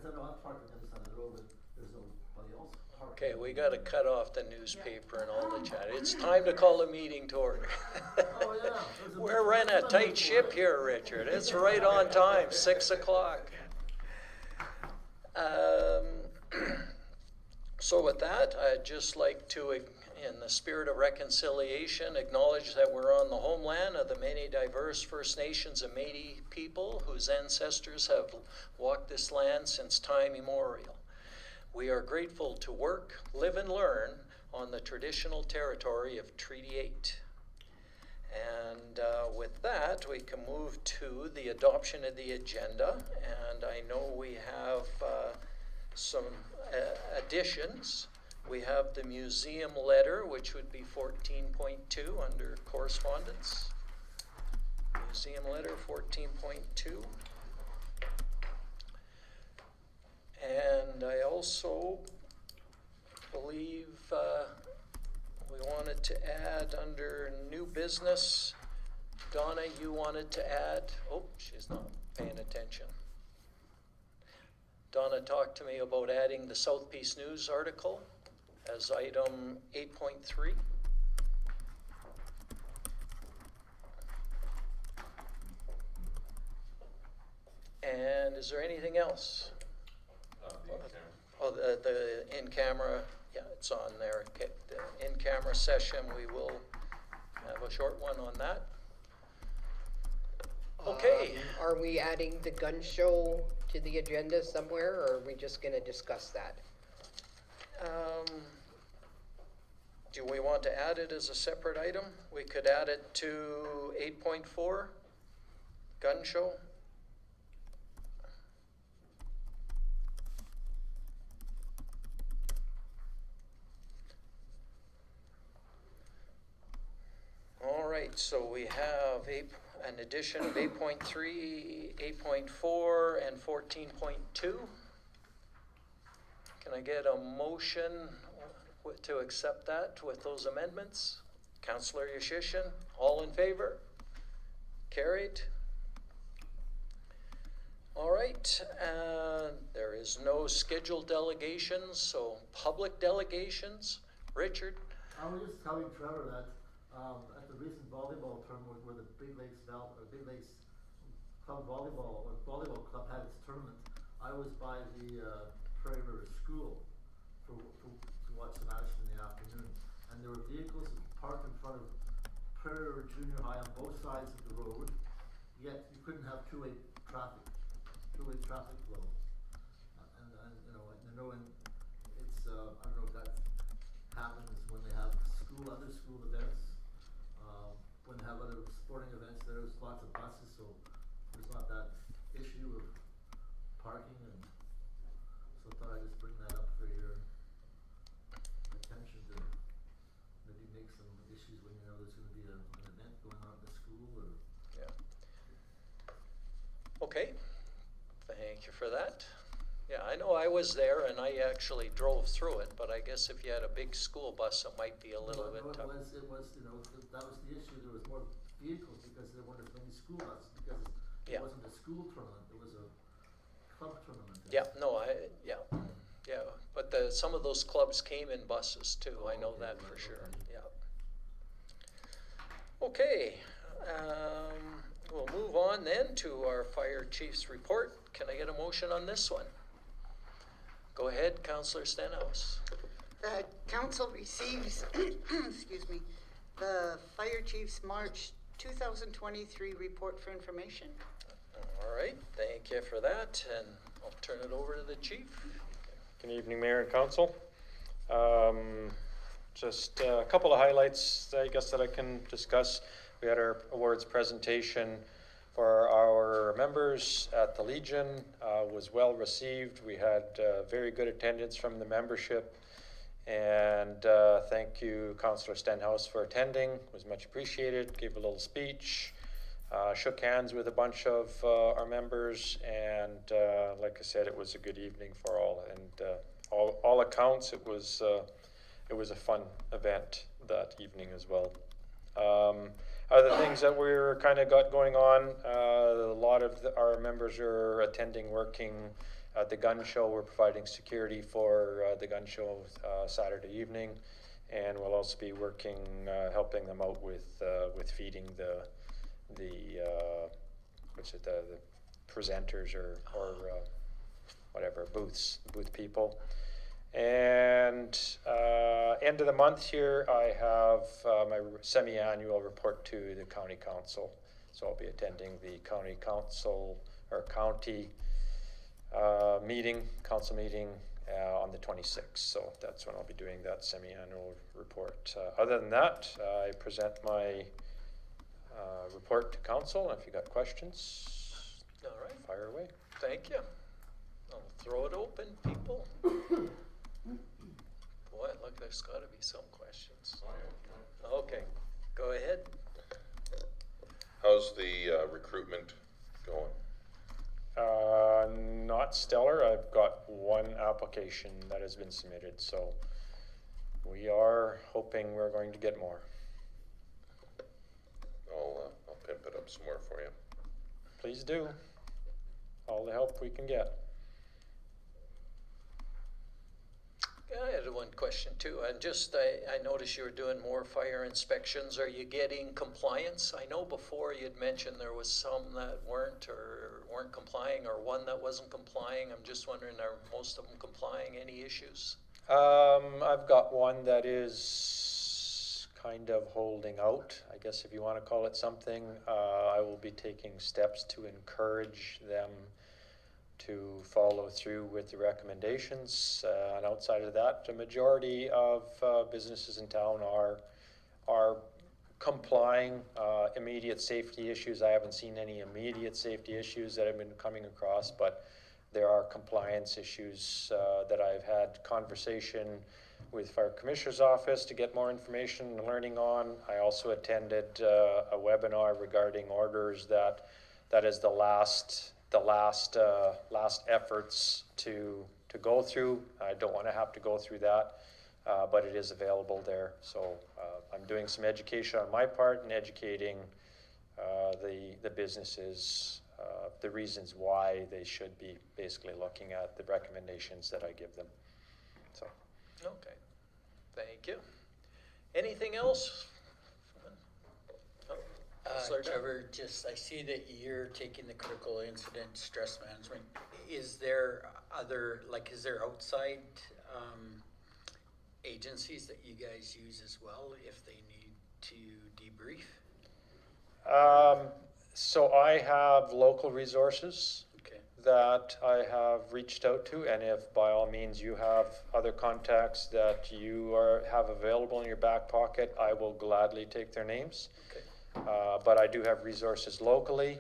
Because I know I've parked on the other side of the road, and there's nobody else parked. Okay, we gotta cut off the newspaper and all the chat. It's time to call the meeting to order. Oh, yeah. There's We're running a tight ship here, Richard. It's right on time, 6 o'clock. So with that, I'd just like to, in the spirit of reconciliation, acknowledge that we're on the homeland of the many diverse First Nations and Métis people whose ancestors have walked this land since time immemorial. We are grateful to work, live, and learn on the traditional territory of Treaty 8. And with that, we can move to the adoption of the agenda. And I know we have some additions. We have the museum letter, which would be 14.2 under correspondence. Museum letter 14.2. And I also believe we wanted to add under new business. Donna, you wanted to add, oh, she's not paying attention. Donna talked to me about adding the South Peace News article as item 8.3. And is there anything else? Oh, the in-camera, yeah, it's on there. Okay, the in-camera session, we will have a short one on that. Okay. Are we adding the gun show to the agenda somewhere, or are we just going to discuss that? Do we want to add it as a separate item? We could add it to 8.4, gun show. All right, so we have an addition of 8.3, 8.4, and 14.2. Can I get a motion to accept that with those amendments? Councillor Yashishin, all in favor? Carried. All right, there is no scheduled delegations, so public delegations. Richard? I was just telling Trevor that at the recent volleyball tournament where the Big Lakes Club volleyball club had its tournament, I was by the Prairie River School to watch the match in the afternoon, and there were vehicles parked in front of Prairie River Junior High on both sides of the road, yet you couldn't have two-way traffic flow. And you know, and it's I don't know if that happens when they have other school events. When they have other sporting events, there's lots of buses, so there's not that issue of parking, and so I thought I'd just bring that up for your attention to maybe make some issues when you know there's going to be an event going on at the school. Or Yeah. Okay, thank you for that. Yeah, I know I was there and I actually drove through it, but I guess if you had a big school bus, it might be a little bit tough. It was, you know, that was the issue. There was more vehicles because there weren't as many school buses, because it wasn't a school tournament, it was a club tournament. Yeah, no, yeah, but some of those clubs came in buses too, I know that for sure, yeah. Okay, we'll move on then to our fire chief's report. Can I get a motion on this one? Go ahead, Councillor Stenhouse. The council receives, excuse me, the fire chief's March 2023 report for information. All right, thank you for that, and I'll turn it over to the chief. Good evening, Mayor and Council. Just a couple of highlights, I guess, that I can discuss. We had our awards presentation for our members at the Legion, was well received. We had very good attendance from the membership, and thank you, Councillor Stenhouse, for attending. It was much appreciated. Gave a little speech, shook hands with a bunch of our members, and like I said, it was a good evening for all. And all accounts, it was a fun event that evening as well. Other things that we're kind of got going on, a lot of our members are attending working At the gun show, we're providing security for the gun show Saturday evening, and we'll also be working, helping them out with feeding the presenters or whatever, booth people. And end of the month here, I have my semi-annual report to the county council. So I'll be attending the county council or county council meeting on the 26th. So that's when I'll be doing that semi-annual report. Other than that, I present my report to council. If you got questions, All right, fire away. thank you. I'll throw it open, people. Boy, look, there's gotta be some questions. Okay, go ahead. How's the recruitment going? Not stellar. I've got one application that has been submitted, so we are hoping we're going to get more. I'll pimp it up some more for you. Please do. All the help we can get. I had one question too. I noticed you were doing more fire inspections. Are you getting compliance? I know before you'd mentioned there was some that weren't complying, or one that wasn't complying. I'm just wondering, are most of them complying? Any issues? I've got one that is kind of holding out, I guess if you want to call it something. I will be taking steps to encourage them to follow through with the recommendations. And outside of that, the majority of businesses in town are complying. Immediate safety issues, I haven't seen any immediate safety issues that I've been coming across, but there are compliance issues that I've had conversation with Fire Commissioner's Office to get more information and learning on. I also attended a webinar regarding orders that is the last efforts to go through. I don't want to have to go through that, but it is available there. So I'm doing some education on my part and educating the businesses, the reasons why they should be basically looking at the recommendations that I give them. So. Okay, thank you. Anything else? Councillor Dunn. Trevor, I see that you're taking the critical incident stress management. Is there is there outside agencies that you guys use as well if they need to debrief? So I have local resources Okay. that I have reached out to, and if by all means you have other contacts that you have available in your back pocket, I will gladly take their names. Okay. But I do have resources locally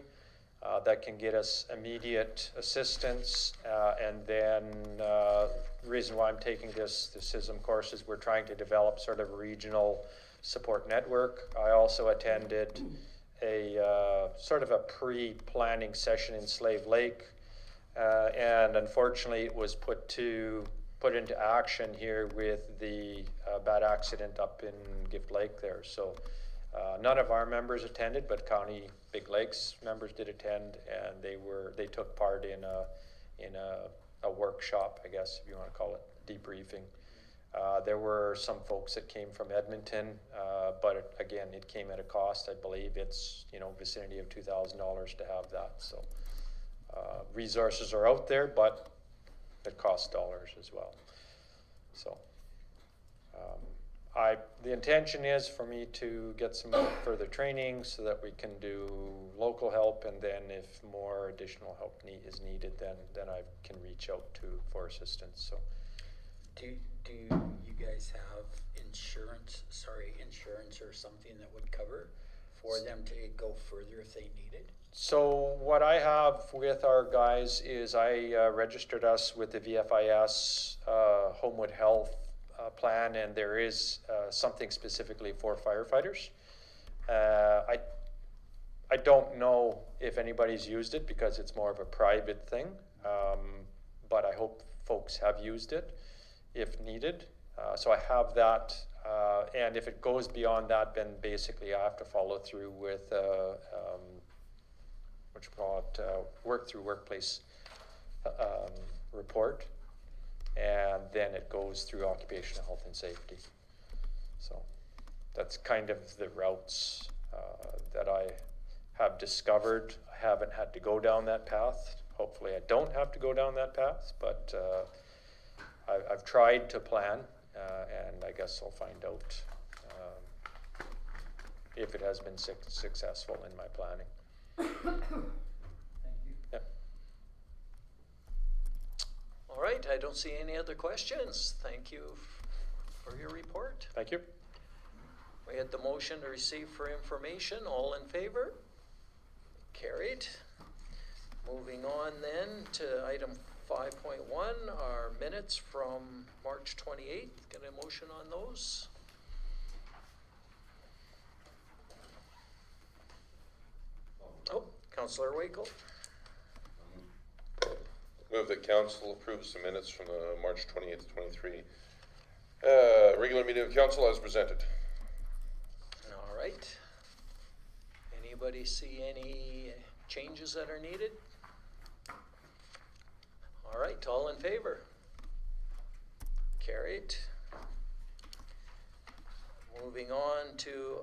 that can get us immediate assistance, and then the reason why I'm taking this CISM course is we're trying to develop sort of a regional support network. I also attended a sort of a pre-planning session in Slave Lake, and unfortunately it was put into action here with the bad accident up in Gift Lake there. So none of our members attended, but County Big Lakes members did attend, and they took part in a workshop, I guess if you want to call it, debriefing. There were some folks that came from Edmonton, but again, it came at a cost. I believe it's vicinity of $2,000 to have that. So resources are out there, but it costs dollars as well. So the intention is for me to get some further training so that we can do local help, and then if more additional help is needed, then I can reach out for assistance. So. Do you guys have insurance or something that would cover for them to go further if they need it? So what I have with our guys is I registered us with the VFIS Homewood Health plan, and there is something specifically for firefighters. I don't know if anybody's used it because it's more of a private thing, but I hope folks have used it if needed. So I have that, and if it goes beyond that, then basically I have to follow through with work through workplace report, and then it goes through occupational health and safety. So that's kind of the routes that I have discovered. I haven't had to go down that path. Hopefully I don't have to go down that path, but I've tried to plan, and I guess I'll find out if it has been successful in my planning. Thank you. Yep. All right, I don't see any other questions. Thank you for your report. Thank you. We had the motion to receive for information. All in favor? Carried. Moving on then to item 5.1, our minutes from March 28th. Get a motion on those? Oh, Councillor Wakel. Move that council approves the minutes from the March 28th, 23 regular meeting of council as presented. All right. Anybody see any changes that are needed? All right, all in favor? Carried. Moving on to,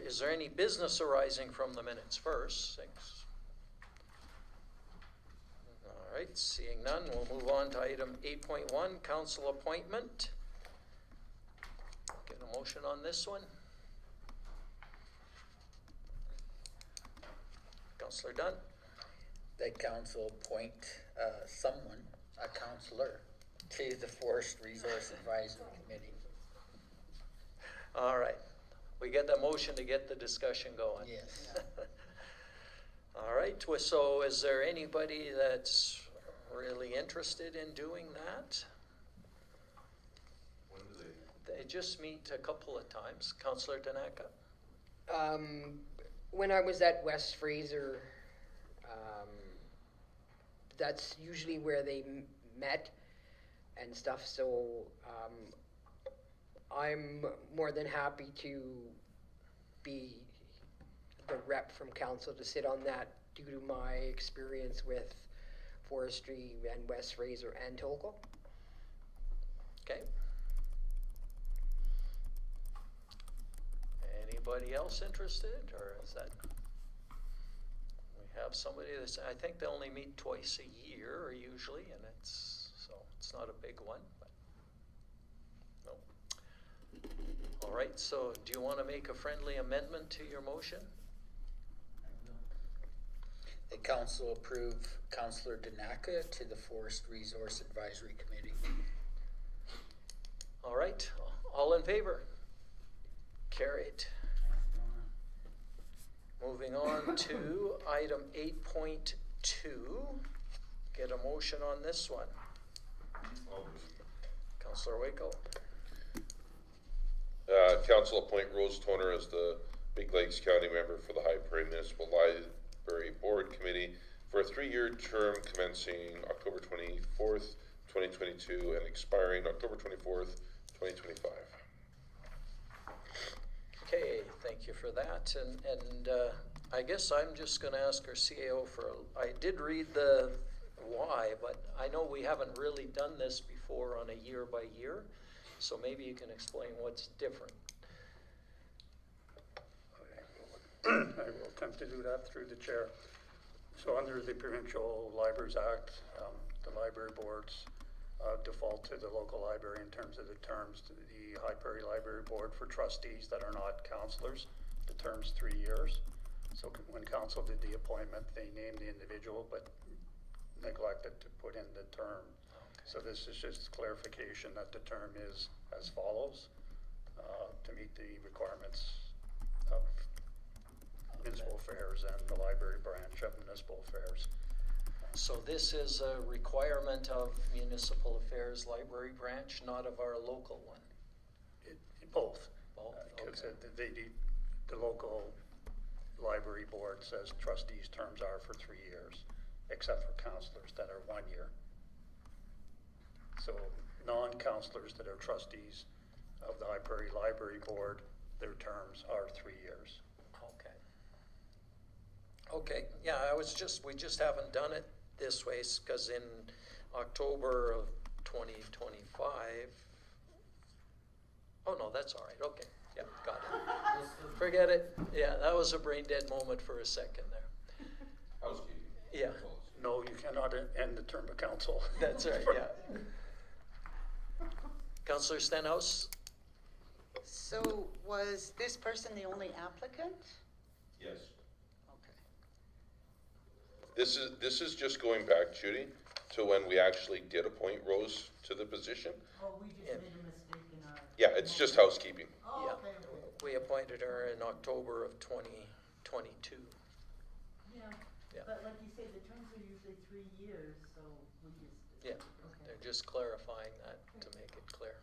is there any business arising from the minutes first? 6. All right, seeing none, we'll move on to item 8.1, council appointment. Get a motion on this one. Councillor Dunn. That council appoint someone, a councillor, to the Forest Resource Advisory Committee. All right, we get the motion to get the discussion going. Yes. All right, so is there anybody that's really interested in doing that? When do They just meet a couple of times. Councillor Tanaka? When I was at West Fraser, that's usually where they met and stuff, so I'm more than happy to be the rep from council to sit on that due to my experience with forestry and West Fraser and Tolko. Okay. Anybody else interested, or is that? We have somebody that's, I think they only meet twice a year, or usually, and it's not a big one, but no. All right, so do you want to make a friendly amendment to your motion? The council approve Councillor Tanaka to the Forest Resource Advisory Committee. All right, all in favor? Carried. Moving on to item 8.2. Get a motion on this one. Councillor Waco. Council appoint Rose Toner as the Big Lakes County member for the High Prairie Municipal Library Board Committee for a 3-year term commencing October 24th, 2022 and expiring October 24th, 2025. Okay, thank you for that. And I guess I'm just going to ask our CAO for, I did read the why, but I know we haven't really done this before on a year by year. So maybe you can explain what's different. I will attempt to do that through the chair. So under the Provincial Libraries Act, the library boards default to the local library in terms of the terms. The High Prairie Library Board for trustees that are not councillors, the term's 3 years. So when council did the appointment, they named the individual but neglected to put in the term. So this is just clarification that the term is as follows, to meet the requirements of municipal affairs and the library branch of municipal affairs. So this is a requirement of municipal affairs library branch, not of our local one? Both. Both, Because okay. the local library board says trustees' terms are for 3 years, except for councillors that are 1 year. So non-councillors that are trustees of the High Prairie Library Board, their terms are 3 years. Okay. Okay, yeah, we just haven't done it this way, because in October of 2025, oh no, that's all right, okay, yeah, got it. Forget it, yeah, that was a brain dead moment for a second there. Housekeeping. Yeah. That's all. No, you cannot end the term of council. That's right, yeah. Councillor Stenhouse? So was this person the only applicant? Yes. Okay. This is just going back, Judy, to when we actually did appoint Rose to the position. Oh, we just Yeah. made a mistake in our. Yeah, it's just housekeeping. Oh, Yeah. okay, okay. We appointed her in October of 2022. Yeah, Yeah. but like you say, the terms are usually 3 years, so we just. Yeah, Okay. they're just clarifying that to make it clear.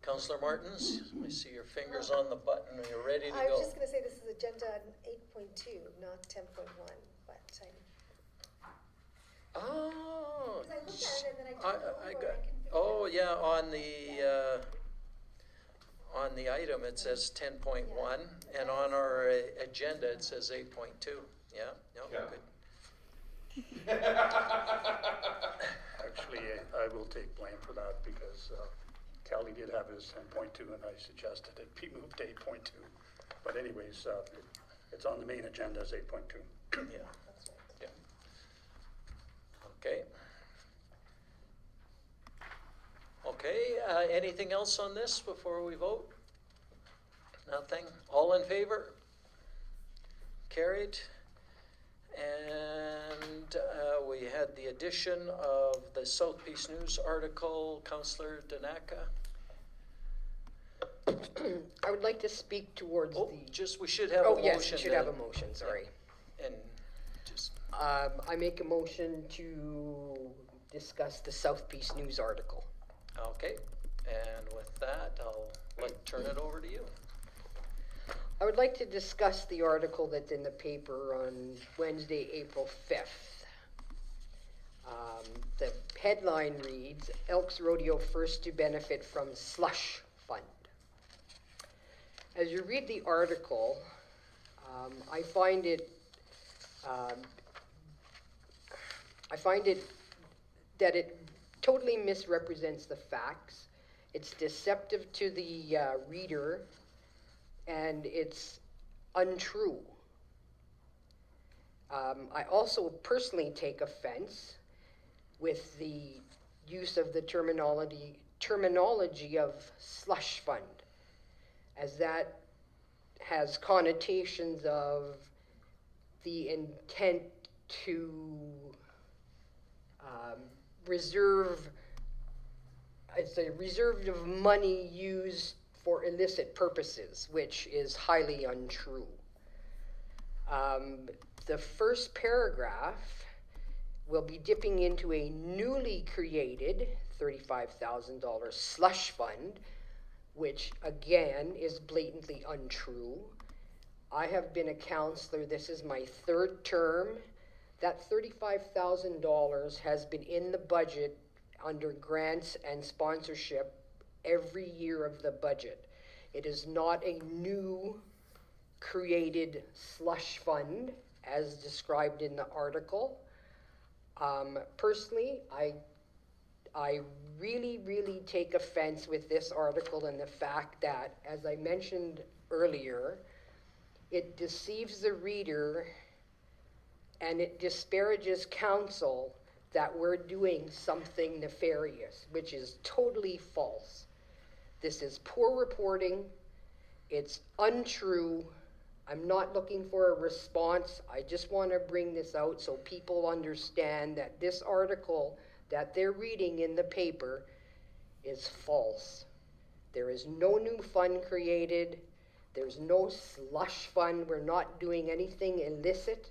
Councillor Martins, I see your fingers on the button, are you ready to I go? was just gonna say this is agenda 8.2, not 10.1, but Oh. because I looked at it and then I turned it over I and got, I couldn't figure it oh, out. yeah, on the item, it says 10.1, and on our agenda, it says 8.2. Yeah, no, Yeah. good. Actually, I will take blame for that because Kelly did have his 10.2 and I suggested it be moved to 8.2. But anyways, it's on the main agenda as 8.2. Yeah. Yeah. Okay. Okay, anything else on this before we vote? Nothing? All in favor? Carried. And we had the addition of the South Peace News article, Councillor Danaka. I would like to speak towards Oh, the. just, we should have a Oh, motion. yes, we should have a then. motion, sorry. And just, I make a motion to discuss the South Peace News article. okay, and with that, I'll turn it over to you. I would like to discuss the article that's in the paper on Wednesday, April 5th. The headline reads, Elks Rodeo First to Benefit from Slush Fund. As you read the article, I find it that it totally misrepresents the facts. It's deceptive to the reader, and it's untrue. I also personally take offense with the use of the terminology of slush fund, as that has connotations of the intent to reserve, it's a reserve of money used for illicit purposes, which is highly untrue. The first paragraph will be dipping into a newly created $35,000 slush fund, which again is blatantly untrue. I have been a counselor, this is my 3rd term. That $35,000 has been in the budget under grants and sponsorship every year of the budget. It is not a new created slush fund as described in the article. Personally, I really take offense with this article and the fact that, as I mentioned earlier, it deceives the reader and it disparages council that we're doing something nefarious, which is totally false. This is poor reporting. It's untrue. I'm not looking for a response. I just want to bring this out so people understand that this article that they're reading in the paper is false. There is no new fund created. There's no slush fund. We're not doing anything illicit.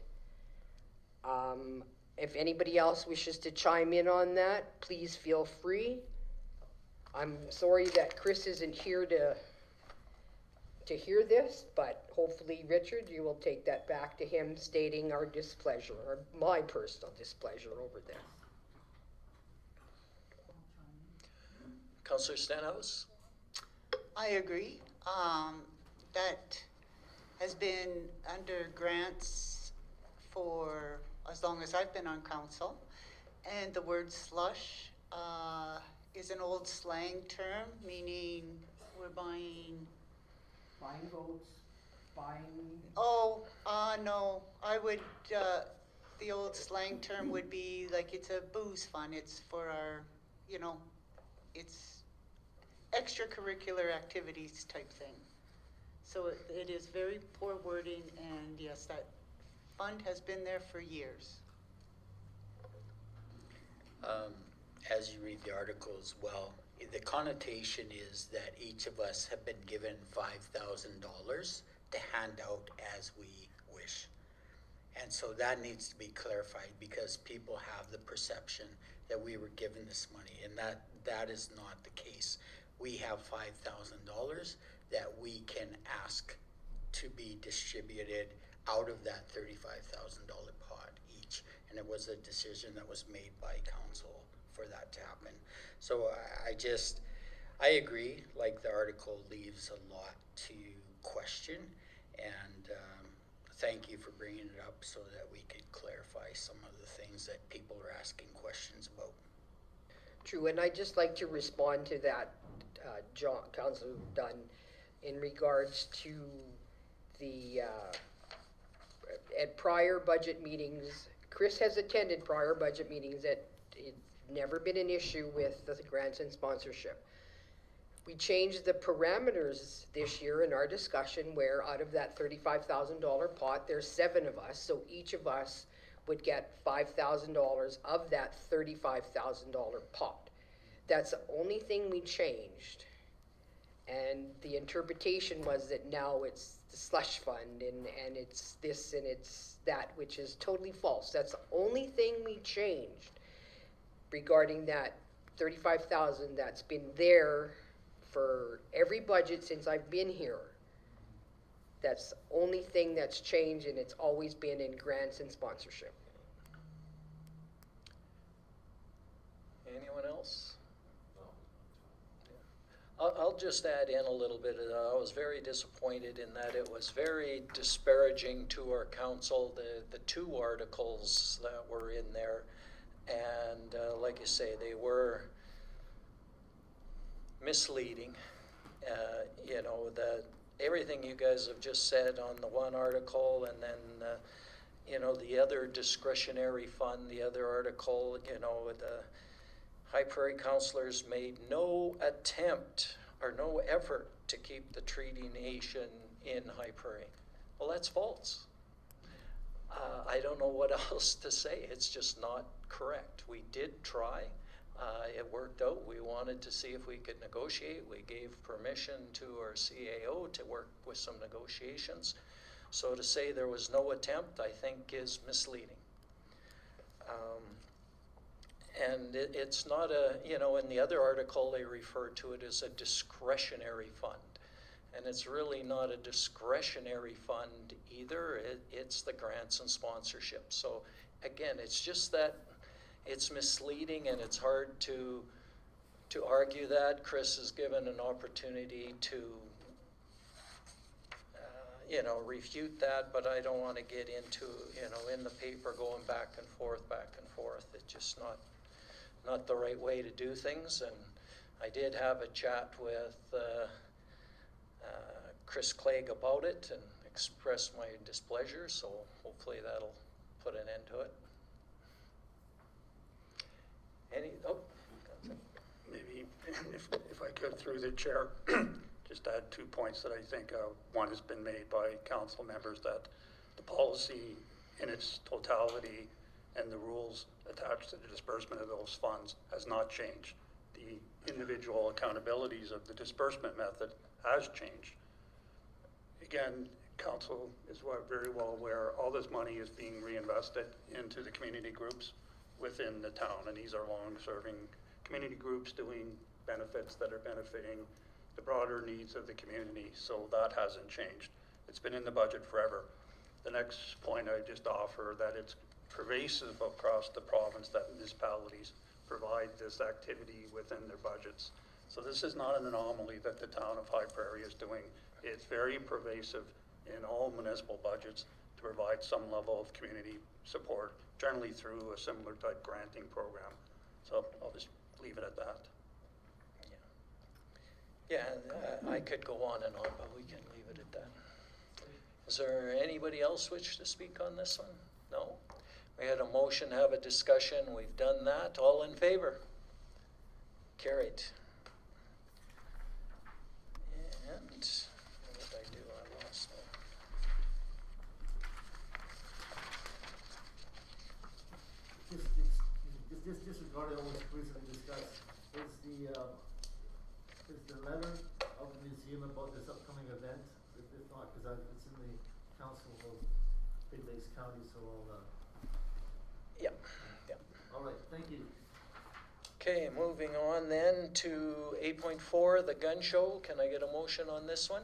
If anybody else wishes to chime in on that, please feel free. I'm sorry that Chris isn't here to hear this, but hopefully, Richard, you will take that back to him stating our displeasure, or my personal displeasure over this. Councillor Stenhouse? I agree. That has been under grants for as long as I've been on council. And the word slush is an old slang term, meaning we're buying. Buying votes, buying. Oh, no, I would, the old slang term would be like it's a booze fund. It's for our, it's extracurricular activities type thing. So it is very poor wording, and yes, that fund has been there for years. As you read the article as well, the connotation is that each of us have been given $5,000 to hand out as we wish. And so that needs to be clarified, because people have the perception that we were given this money, and that is not the case. We have $5,000 that we can ask to be distributed out of that $35,000 pot each. And it was a decision that was made by council for that to happen. So I agree, like the article leaves a lot to question, and thank you for bringing it up so that we could clarify some of the things that people are asking questions about. True, and I'd just like to respond to that, Councillor Dunn, in regards to the, at prior budget meetings, Chris has attended prior budget meetings that it's never been an issue with the grants and sponsorship. We changed the parameters this year in our discussion, where out of that $35,000 pot, there's 7 of us, so each of us would get $5,000 of that $35,000 pot. That's the only thing we changed. And the interpretation was that now it's the slush fund, and it's this and it's that, which is totally false. That's the only thing we changed regarding that $35,000 that's been there for every budget since I've been here. That's the only thing that's changed, and it's always been in grants and sponsorship. Anyone else? I'll just add in a little bit of that. I was very disappointed in that it was very disparaging to our council, the 2 articles that were in there. And like you say, they were misleading. Everything you guys have just said on the one article, and then, the other discretionary fund, the other article, the High Prairie councillors made no attempt or no effort to keep the Treaty Nation in High Prairie. Well, that's false. I don't know what else to say. It's just not correct. We did try. It worked out. We wanted to see if we could negotiate. We gave permission to our CAO to work with some negotiations. So to say there was no attempt, I think, is misleading. And it's not in the other article they refer to it as a discretionary fund. And it's really not a discretionary fund either. It's the grants and sponsorship. So again, it's just that it's misleading, and it's hard to argue that. Chris has given an opportunity to refute that, but I don't want to get into, in the paper going back and forth. It's just not the right way to do things. And I did have a chat with Chris Clegg about it and expressed my displeasure, so hopefully that'll put an end to it. Maybe if I could, through the chair, just add 2 points that I think, one has been made by council members, that the policy in its totality and the rules attached to the disbursement of those funds has not changed. The individual accountabilities of the disbursement method has changed. Again, council is very well aware all this money is being reinvested into the community groups within the town, and these are long-serving community groups doing benefits that are benefiting the broader needs of the community, so that hasn't changed. It's been in the budget forever. The next point I just offer, that it's pervasive across the province that municipalities provide this activity within their budgets. So this is not an anomaly that the town of High Prairie is doing. It's very pervasive in all municipal budgets to provide some level of community support, generally through a similar type granting program. So I'll just leave it at that. Yeah, I could go on and on, but we can leave it at that. Is there anybody else wish to speak on this one? No? We had a motion, to have a discussion, we've done that. All in favor? Carried. And what did I do? I lost it. Just disregarding all this recently discussed, is the letter of the museum about this upcoming event? If not, because it's in the council of Big Lakes County, so I'll, Yep, yep. all right, thank you. Okay, moving on then to 8.4, the gun show. Can I get a motion on this one?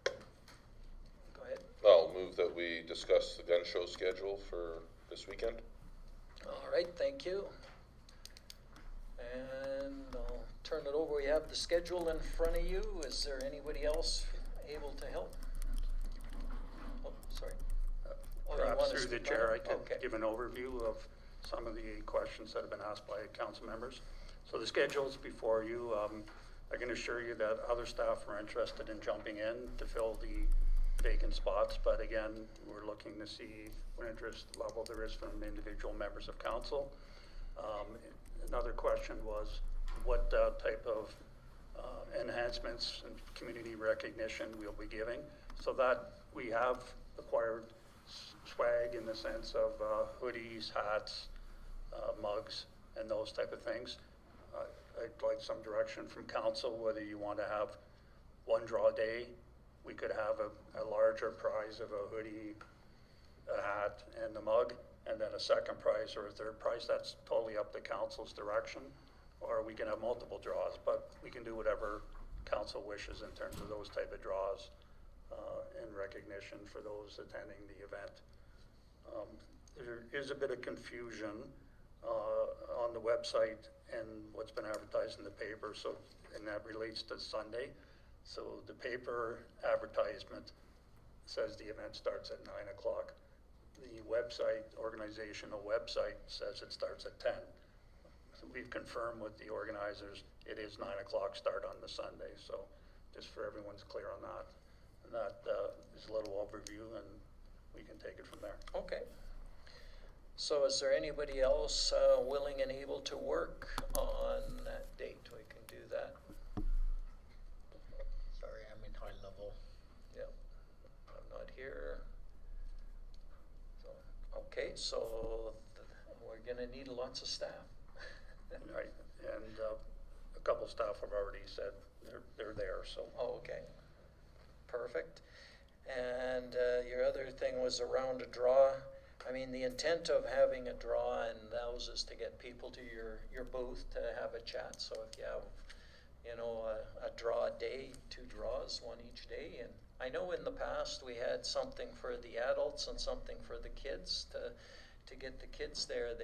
Go ahead. I'll move that we discuss the gun show schedule for this weekend. All right, thank you. And I'll turn it over. We have the schedule in front of you. Is there anybody else able to help? Oh, sorry. Oh, you Perhaps wanna through the speak on chair, I it? could Okay. give an overview of some of the questions that have been asked by council members. So the schedule's before you. I can assure you that other staff are interested in jumping in to fill the vacant spots, but again, we're looking to see what interest level there is from individual members of council. Another question was what type of enhancements and community recognition we'll be giving. So that we have acquired swag in the sense of hoodies, hats, mugs, and those type of things. I'd like some direction from council whether you want to have one draw day. We could have a larger prize of a hoodie, a hat, and a mug, and then a second prize or a third prize. That's totally up to council's direction. Or we can have multiple draws, but we can do whatever council wishes in terms of those type of draws in recognition for those attending the event. There is a bit of confusion on the website and what's been advertised in the paper, so, and that relates to Sunday. So the paper advertisement says the event starts at 9 o'clock. The website, organizational website, says it starts at 10. So we've confirmed with the organizers, it is 9 o'clock start on the Sunday, so just for everyone's clear on that. And that is a little overview, and we can take it from there. Okay. So is there anybody else willing and able to work on that date? We can do that. Sorry, I'm in high level. Yep. I'm not here. So, okay, so we're gonna need lots of staff. Right, and a couple staff have already said they're there, so. Oh, okay. Perfect. And your other thing was around a draw. I mean, the intent of having a draw and those is to get people to your booth to have a chat. So if you have, you know, a draw day, 2 draws, 1 each day. And I know in the past we had something for the adults and something for the kids to get the kids there.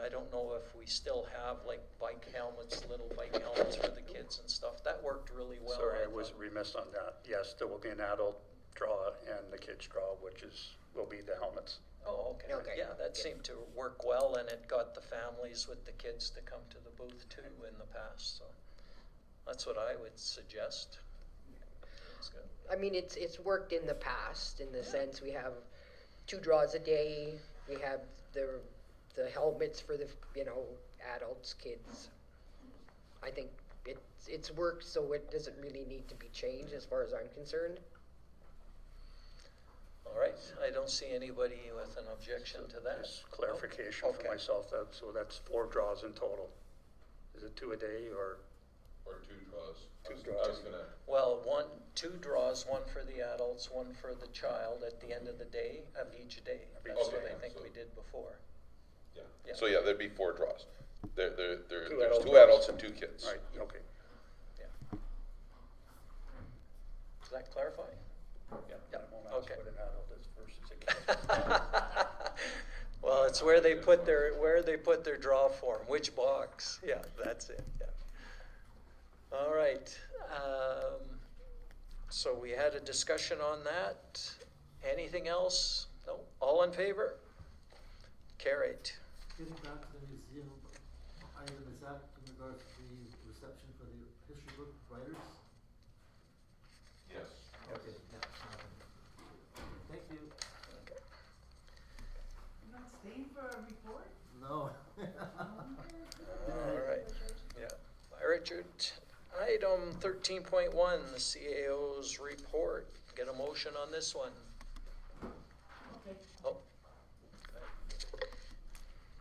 I don't know if we still have like bike helmets, little bike helmets for the kids and stuff. That worked really well. Sorry, I thought. was remiss on that. Yes, there will be an adult draw and the kids draw, which will be the helmets. Oh, okay. Okay. Yeah, that seemed to work well, and it got the families with the kids to come to the booth too in the past, so that's what I would suggest. That's good. I mean, it's worked in the past, in the sense we have 2 draws a day, we have the helmets for the, you know, adults, kids. I think it's worked, so it doesn't really need to be changed as far as I'm concerned. All right, I don't see anybody with an objection to that. Just clarification Okay. for myself, so that's 4 draws in total. Is it 2 a day or? Or 2 draws. Two I was draws. gonna, Well, 2 draws, 1 for the adults, 1 for the child at the end of the day, of each day. That's what Okay, I think so- we did before. yeah. Yeah. So yeah, there's 4 draws. There's adult 2 draws. adults and 2 kids. Right, okay. Yeah. Does that clarify? Yeah, I won't ask Okay. what an adult is versus a kid. Well, it's where they put their draw form, which box. Yeah, that's it, yeah. All right, so we had a discussion on that. Anything else? No? All in favor? Carried. Getting back to the museum item, is that in regards to the reception for the history book writers? Yes. Okay, yeah. Thank you. You're not staying for a report? No. All right. Yeah. Bye, Richard. Item 13.1, the CAO's report. Get a motion on this one. Okay. Oh,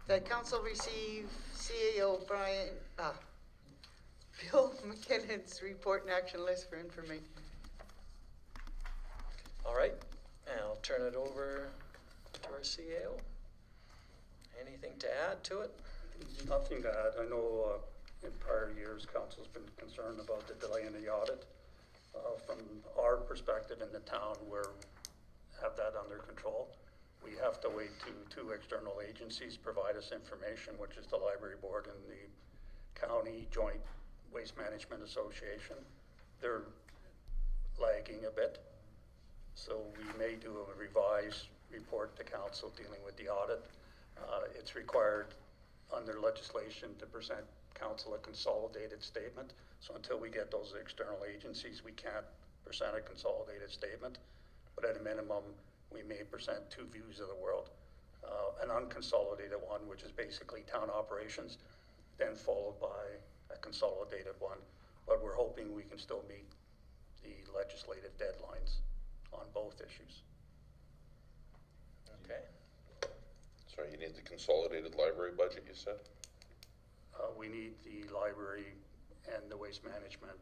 The council received CAO Bill McKinnon's report and action list for information. all right. And I'll turn it over to our CAO. Anything to add to it? Nothing to add. I know in prior years, council's been concerned about the delay in the audit. From our perspective in the town, we have that under control. We have to wait to two external agencies provide us information, which is the library board and the county joint waste management association. They're lagging a bit. So we may do a revised report to council dealing with the audit. It's required under legislation to present council a consolidated statement. So until we get those external agencies, we can't present a consolidated statement. But at a minimum, we may present two views of the world. An unconsolidated one, which is basically town operations, then followed by a consolidated one. But we're hoping we can still meet the legislative deadlines on both issues. Okay. Sorry, you need the consolidated library budget, you said? We need the library and the waste management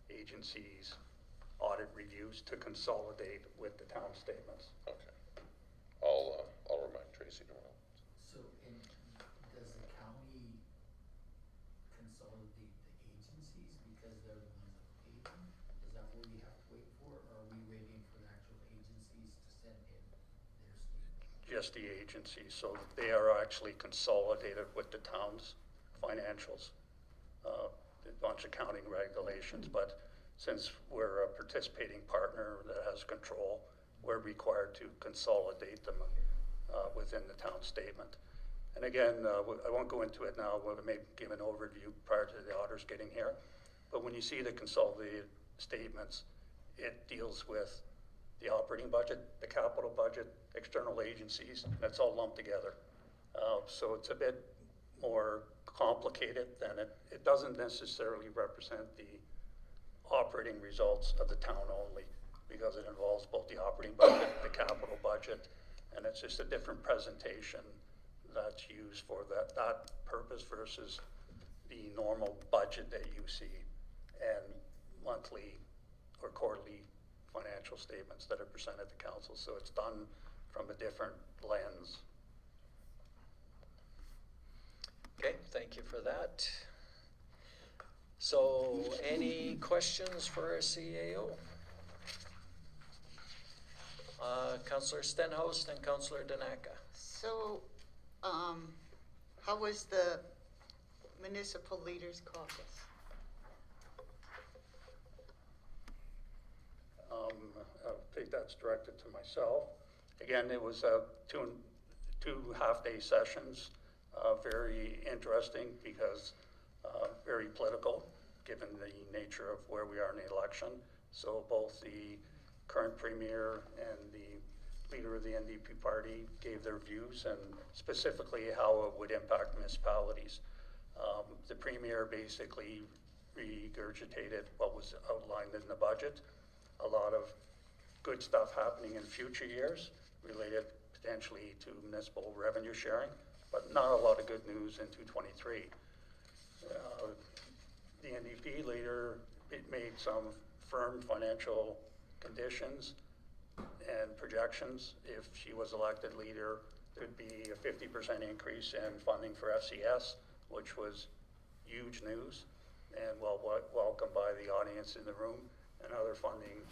agencies' audit reviews to consolidate with the town statements. Okay. I'll remind Tracy tomorrow. So, does the county consolidate the agencies because they're the ones that pay them? Is that what we have to wait for, or are we waiting for the actual agencies to send in their statement? Just the agencies, so they are actually consolidated with the town's financials. A bunch of accounting regulations, but since we're a participating partner that has control, we're required to consolidate them within the town statement. And again, I won't go into it now, we may give an overview prior to the auditors getting here, but when you see the consolidated statements, it deals with the operating budget, the capital budget, external agencies, that's all lumped together. So it's a bit more complicated than it doesn't necessarily represent the operating results of the town only, because it involves both the operating budget, the capital budget, and it's just a different presentation that's used for that purpose versus the normal budget that you see and monthly or quarterly financial statements that are presented to council. So it's done from a different lens. Okay, thank you for that. So, any questions for our CAO? Councillor Stenhouse and Councillor Danaka. So, how was the municipal leaders caucus? I think that's directed to myself. Again, it was two half-day sessions, very interesting because very political, given the nature of where we are in the election. So both the current premier and the leader of the NDP party gave their views and specifically how it would impact municipalities. The premier basically regurgitated what was outlined in the budget. A lot of good stuff happening in future years related potentially to municipal revenue sharing, but not a lot of good news in 2023. The NDP leader made some firm financial conditions and projections. If she was elected leader, there'd be a 50% increase in funding for FCS, which was huge news and well welcomed by the audience in the room, and other funding,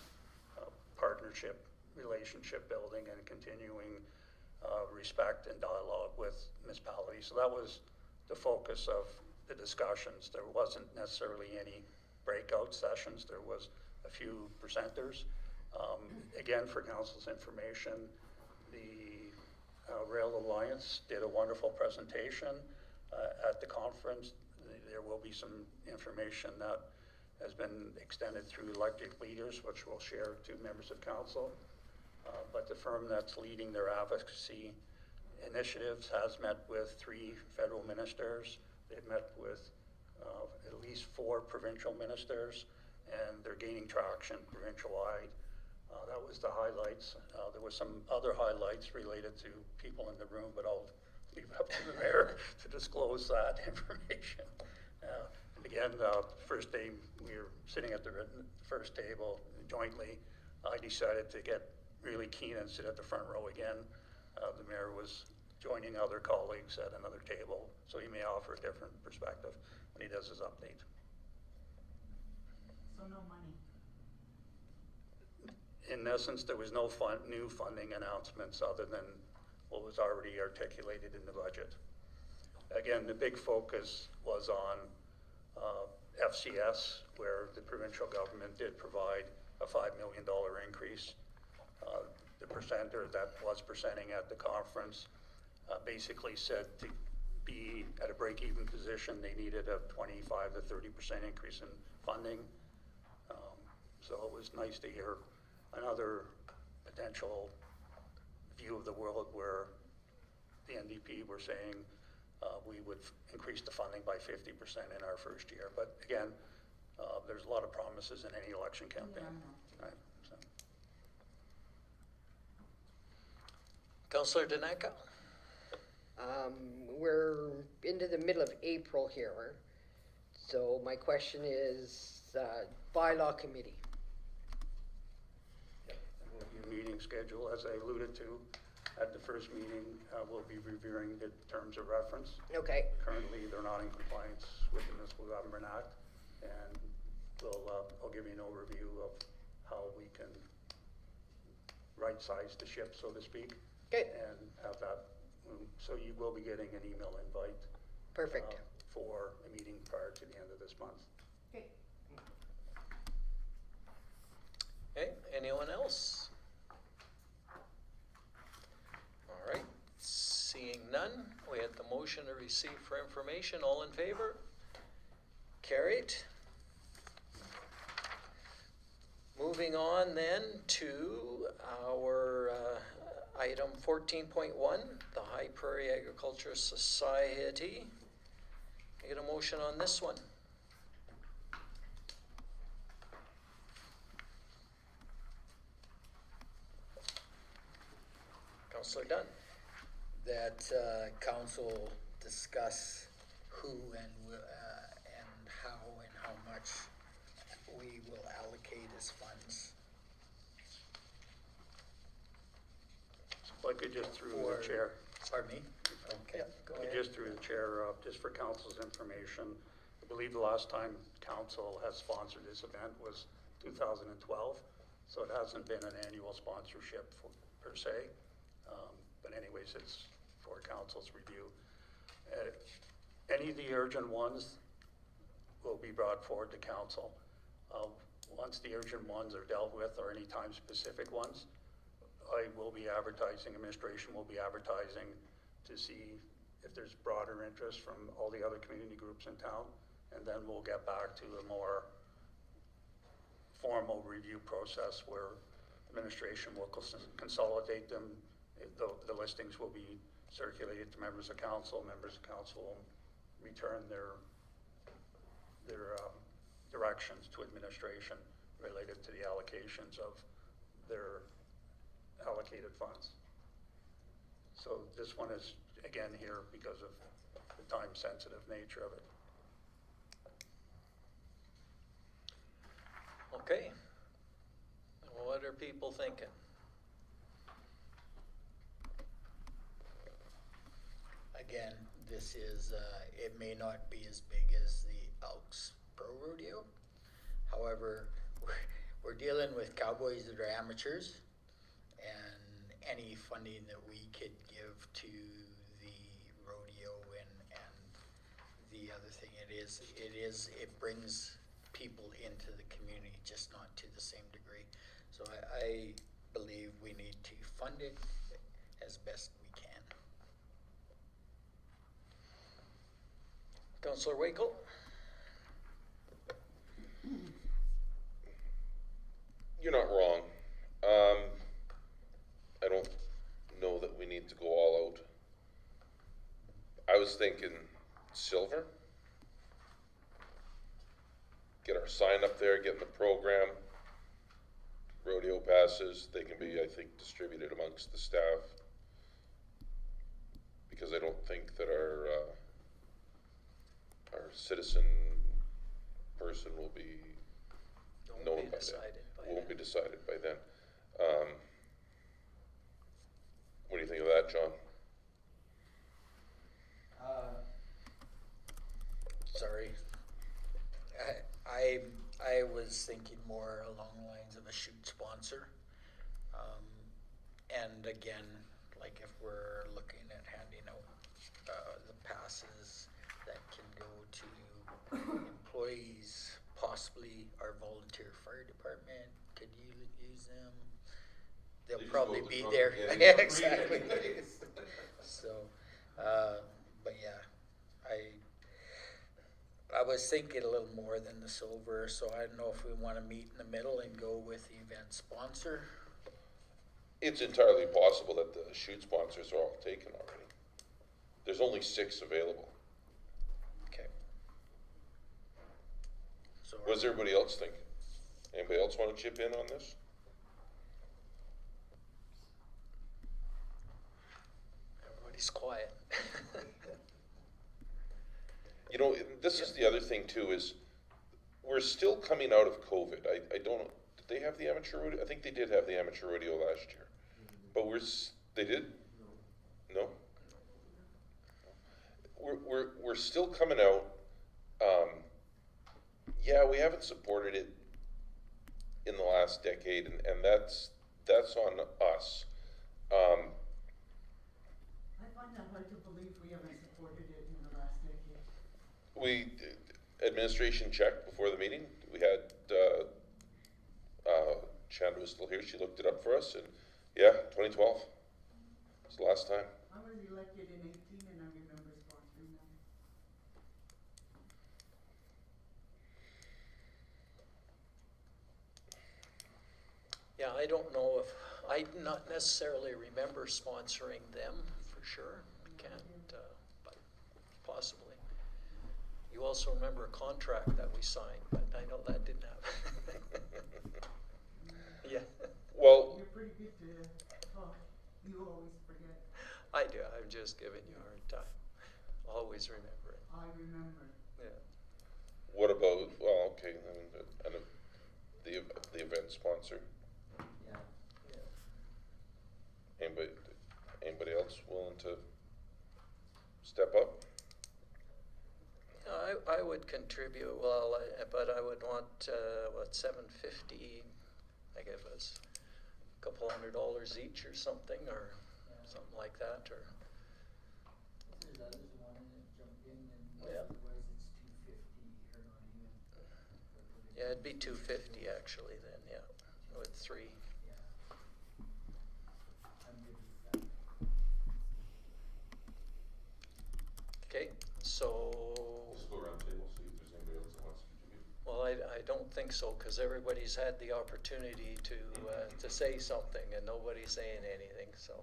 partnership, relationship building, and continuing respect and dialogue with municipalities. So that was the focus of the discussions. There wasn't necessarily any breakout sessions. There was a few presenters, Again, for council's information, the Rail Alliance did a wonderful presentation at the conference. There will be some information that has been extended through elected leaders, which we'll share to members of council. But the firm that's leading their advocacy initiatives has met with 3 federal ministers. They've met with at least 4 provincial ministers, and they're gaining traction provincial-wide. That was the highlights. There were some other highlights related to people in the room, but I'll leave it up to the mayor to disclose that information. And again, first day we were sitting at the first table jointly. I decided to get really keen and sit at the front row again. The mayor was joining other colleagues at another table, so he may offer a different perspective when he does his update. So no money. In essence, there was no new funding announcements other than what was already articulated in the budget. Again, the big focus was on FCS, where the provincial government did provide a $5 million increase. The presenter that was presenting at the conference basically said to be at a break-even position, they needed a 25 to 30% increase in funding. So it was nice to hear another potential view of the world where the NDP were saying we would increase the funding by 50% in our first year. But again, there's a lot of promises in any election campaign. Right, so. Councillor Daneka? We're into the middle of April here, so my question is, bylaw committee. Meeting schedule, as I alluded to at the first meeting, we'll be reviewing the terms of reference. Okay. Currently, they're not in compliance with the Municipal Government Act, and I'll give you an overview of how we can right-size the ship, so to speak. Okay. And have that, so you will be getting an email invite. Perfect. For a meeting prior to the end of this month. Okay. Okay, anyone else? All right, seeing none, we had the motion to receive for information. All in favor? Carried. Moving on then to our item 14.1, the High Prairie Agriculture Society. I get a motion on this one. Councillor Dunn. That council discuss who and how much we will allocate as funds. So I could just through Or- the chair. Pardon me? Okay, go ahead. Just through the chair, just for council's information, I believe the last time council has sponsored this event was 2012, so it hasn't been an annual sponsorship per se. But anyways, it's for council's review. Any of the urgent ones will be brought forward to council. Once the urgent ones are dealt with, or any time-specific ones, I will be advertising, administration will be advertising to see if there's broader interest from all the other community groups in town, and then we'll get back to a more formal review process where administration will consolidate them. The listings will be circulated to members of council. Members of council will return their directions to administration related to the allocations of their allocated funds. So this one is, again, here because of the time-sensitive nature of it. Okay. What are people thinking? Again, this is, it may not be as big as the Elks Pro Rodeo. However, we're dealing with cowboys that are amateurs, and any funding that we could give to the rodeo and the other thing it brings people into the community, just not to the same degree. So I believe we need to fund it as best we can. Councillor Wakel? You're not wrong. I don't know that we need to go all out. I was thinking silver. Get our sign up there, get in the program. Rodeo passes, they can be, I think, distributed amongst the staff. Because I don't think that our citizen person will be known by then. Won't be decided by then. What do you think of that, John? Sorry. I was thinking more along the lines of a shoot sponsor. And again, like if we're looking at handing out the passes that can go to employees, possibly our volunteer fire department, could you use them? They'll probably be there. Yeah, exactly. So, but yeah, I was thinking a little more than the silver, so I don't know if we want to meet in the middle and go with the event sponsor. It's entirely possible that the shoot sponsors are all taken already. There's only 6 available. Okay. So What does everybody else think? Anybody else want to chip in on this? Everybody's quiet. You know, this is the other thing too, is we're still coming out of COVID. I don't know, did they have the amateur rodeo? I think they did have the amateur rodeo last year. But they did? No? We're still coming out. Yeah, we haven't supported it in the last decade, and that's on us. I find that hard to believe we haven't supported it in the last decade. Administration checked before the meeting. We had, Shanda was still here, she looked it up for us, and yeah, 2012 was the last time. I was elected in 18 and I remember sponsoring them. Yeah, I don't know if, I not necessarily remember sponsoring them for sure. Can't, but possibly. You also remember a contract that we signed, but I know that didn't happen. Yeah, Well, You're pretty good to talk. You always forget. I do. I'm just giving you a hard time. Always remember it. I remember. Yeah. what about, well, okay, and the event sponsor? Yeah. Yeah. Anybody else willing to step up? I would contribute, well, but I would want, $750, I guess it was a couple $100 each or something something like that, or, If there's others who want to jump in, then Yeah. otherwise it's 250 or not even. yeah, it'd be $250 actually then, yeah, with 3. Yeah. I'm good with that. Okay, so, Just go around the table, see if there's anybody else that wants to contribute. well, I don't think so, because everybody's had the opportunity to say something, and nobody's saying anything, so.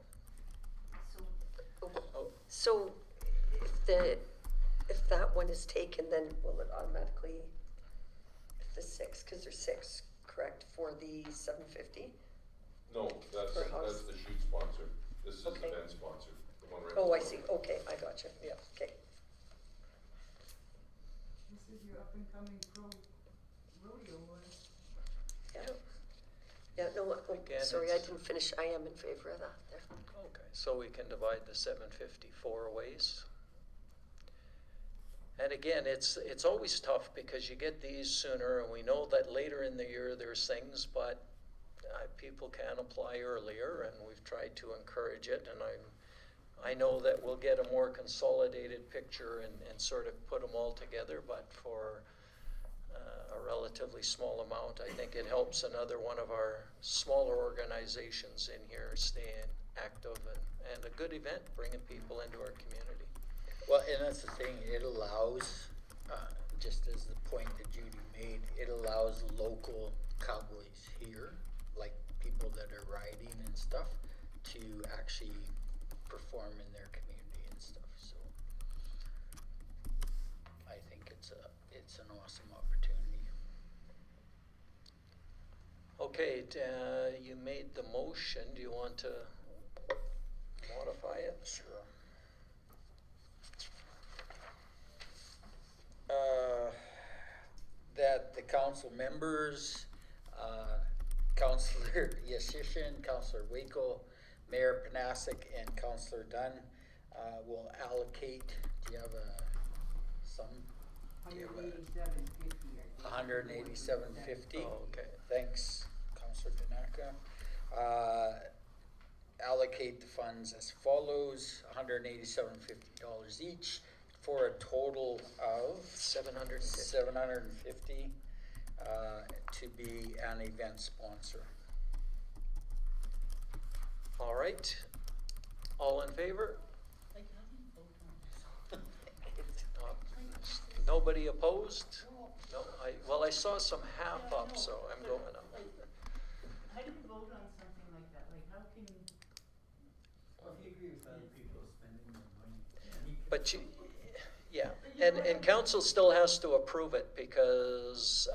Oh, So if that one is taken, then will it automatically, if the 6, because there's 6, correct, for the 750? No, that's Per house. the shoot sponsor. This is the Okay. event sponsor, the one right. Oh, I below. see, okay, I got you, yeah, okay. This is your up and coming pro rodeo one. Yeah, yeah, no, Again, sorry, I it's- didn't finish, I am in favor of that there. Okay, so we can divide the 750 4 ways. And again, it's always tough because you get these sooner, and we know that later in the year there's things, but people can apply earlier, and we've tried to encourage it. And I know that we'll get a more consolidated picture and sort of put them all together. But for a relatively small amount. I think it helps another one of our smaller organizations in here staying active and a good event, bringing people into our community. Well, and that's the thing, it allows, just as the point that Judy made, it allows local cowboys here, like people that are riding and stuff, to actually perform in their community and stuff, so. I think it's an awesome opportunity. Okay, you made the motion. Do you want to modify it? Sure. That the council members, Councillor Yashishin, Councillor Waco, Mayor Panasic, and Councillor Dunn will allocate, do you have a sum? Do you have a 187.50? Oh, okay. Thanks, Councillor Tanaka. Allocate the funds as follows, $187.50 each, for a total of $750. $750 to be an event sponsor. All right. All in favor? Nobody opposed? No, I saw some half up, so I'm going up. How do you vote on something like that? Like, how can, Well, if you agree with other people spending their money. But you, yeah, and council still has to approve it because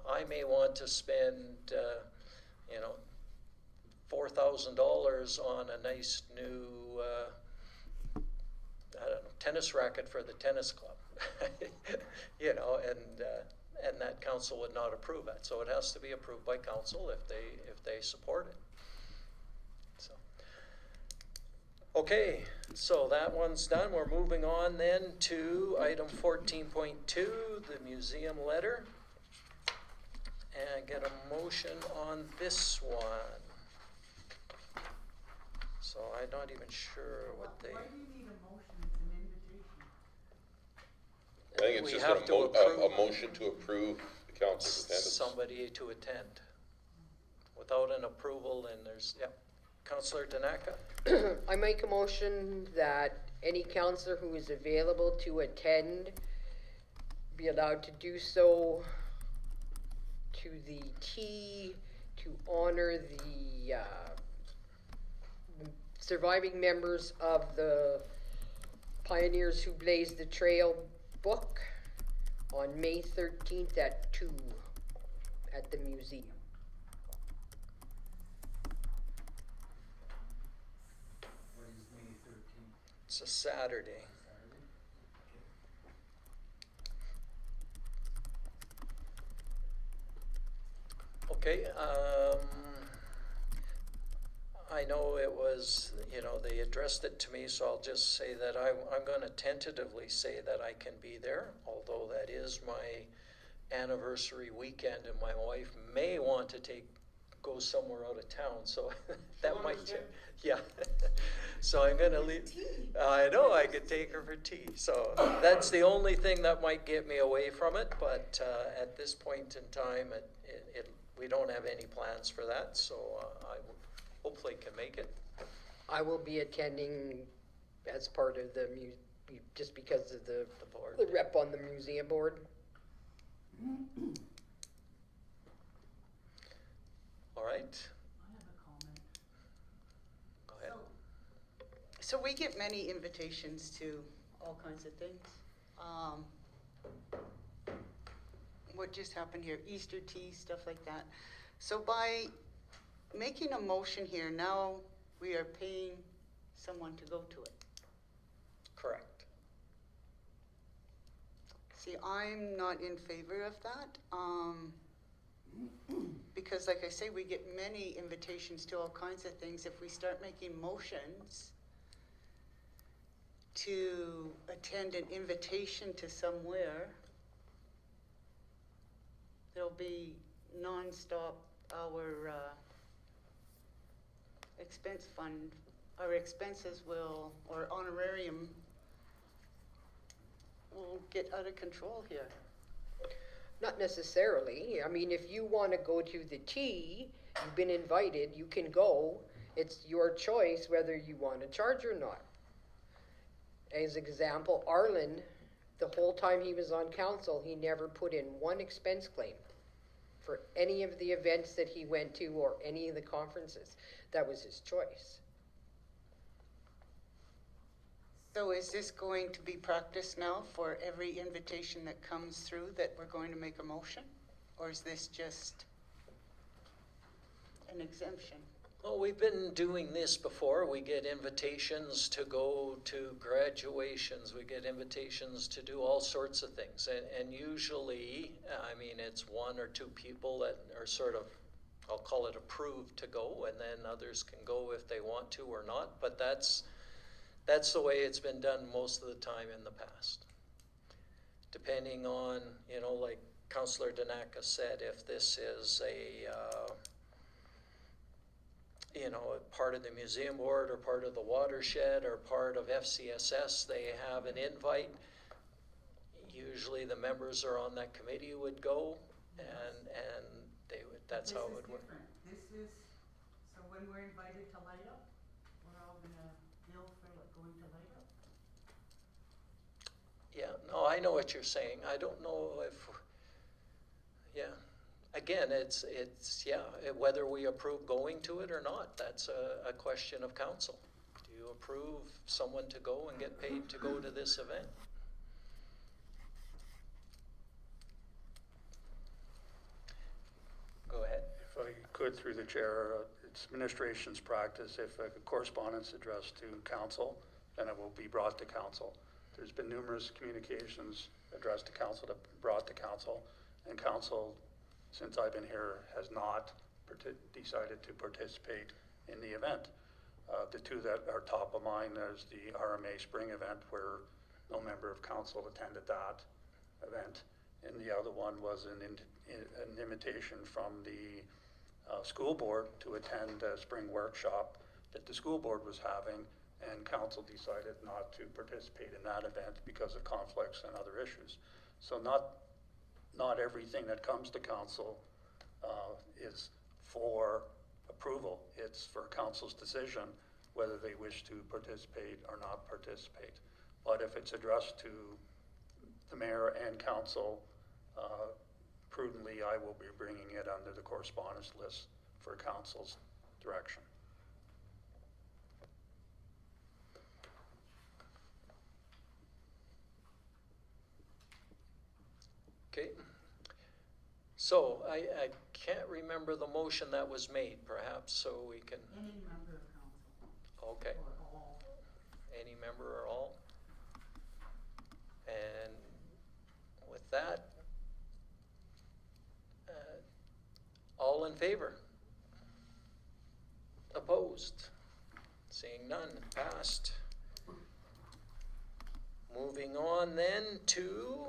I may want to spend, $4,000 on a nice new, I don't know, tennis racket for the tennis club. And that council would not approve it. So it has to be approved by council if they support it. So. Okay, so that one's done. We're moving on then to item 14.2, the museum letter. And get a motion on this one. So I'm not even sure what they. why do you need a motion? It's an invitation. I think it's We just have to approve a motion to approve the council's attendance. somebody to attend. Without an approval, then there's, Councillor Tanaka? I make a motion that any counselor who is available to attend be allowed to do so to the T, to honor the surviving members of the Pioneers Who Blazed the Trail book on May 13th at 2 at the museum. What is May 13th, It's a Saturday. Saturday? Okay, I know it was, they addressed it to me, so I'll just say that I'm gonna tentatively say that I can be there, although that is my anniversary weekend and my wife may want to go somewhere out of town, so that might change. Yeah, so I'm gonna leave. I know, I could take her for tea, so that's the only thing that might get me away from it, but at this point in time, we don't have any plans for that, so I hopefully can make it. I will be attending as part of the just because of the board. the rep on the museum board. All right, I have a comment. go ahead. So we get many invitations to all kinds of things. What just happened here, Easter tea, stuff like that. So by making a motion here, now we are paying someone to go to it. Correct. See, I'm not in favor of that, because like I say, we get many invitations to all kinds of things. If we start making motions to attend an invitation to somewhere, there'll be nonstop our expense fund, our expenses will, or honorarium will get out of control here. Not necessarily. I mean, if you want to go to the tea, you've been invited, you can go. It's your choice whether you want to charge or not. As example, Arlen, the whole time he was on council, he never put in one expense claim for any of the events that he went to or any of the conferences. That was his choice. So is this going to be practice now for every invitation that comes through that we're going to make a motion? Or is this just an exemption? Well, we've been doing this before. We get invitations to go to graduations. We get invitations to do all sorts of things. And usually, I mean, it's one or two people that are sort of, I'll call it approved to go, and then others can go if they want to or not. But that's the way it's been done most of the time in the past. Depending on, you know, like Councillor Danaka said, if this is a part of the museum board or part of the watershed or part of FCSS, they have an invite. Usually the members are on that committee would go, and they would. That's how it would work. This is, so when we're invited to light up, we're all gonna bill for going to light up? Yeah, no, I know what you're saying. I don't know if, yeah. Again, it's whether we approve going to it or not. That's a question of council. Do you approve someone to go and get paid to go to this event? Go ahead. If I could, through the chair, it's administration's practice, if a correspondence addressed to council, then it will be brought to council. There's been numerous communications addressed to council, brought to council, and council, since I've been here, has not decided to participate in the event. The two that are top of mind, there's the RMA spring event where no member of council attended that event, and the other one was an invitation from the school board to attend a spring workshop that the school board was having, and council decided not to participate in that event because of conflicts and other issues. So not everything that comes to council is for approval. It's for council's decision whether they wish to participate or not participate. But if it's addressed to the mayor and council, prudently, I will be bringing it under the correspondence list for council's direction. Okay. So I can't remember the motion that was made, perhaps, so we can. Any member of council. Okay. Or all. Any member or all? And with that, all in favor? Opposed? Seeing none, passed. Moving on then to,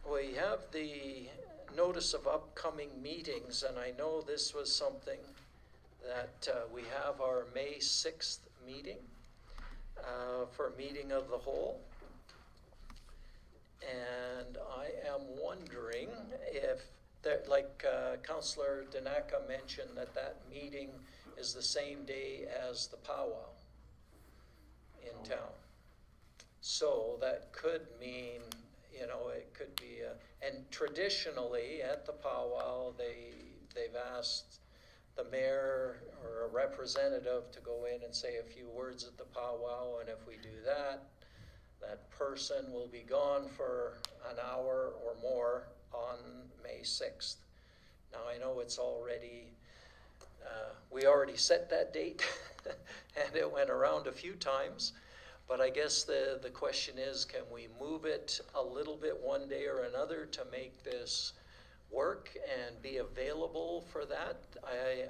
we have the notice of upcoming meetings, and I know this was something that we have our May 6th meeting for a meeting of the whole. And I am wondering if, that, like Councillor Danaka mentioned, that meeting is the same day as the powwow in town. So that could mean, you know, it could be, and traditionally at the powwow, they've asked the mayor or a representative to go in and say a few words at the powwow, and if we do that, that person will be gone for an hour or more on May 6th. Now I know it's already, we already set that date and it went around a few times, but I guess the question is, can we move it a little bit one day or another to make this work and be available for that?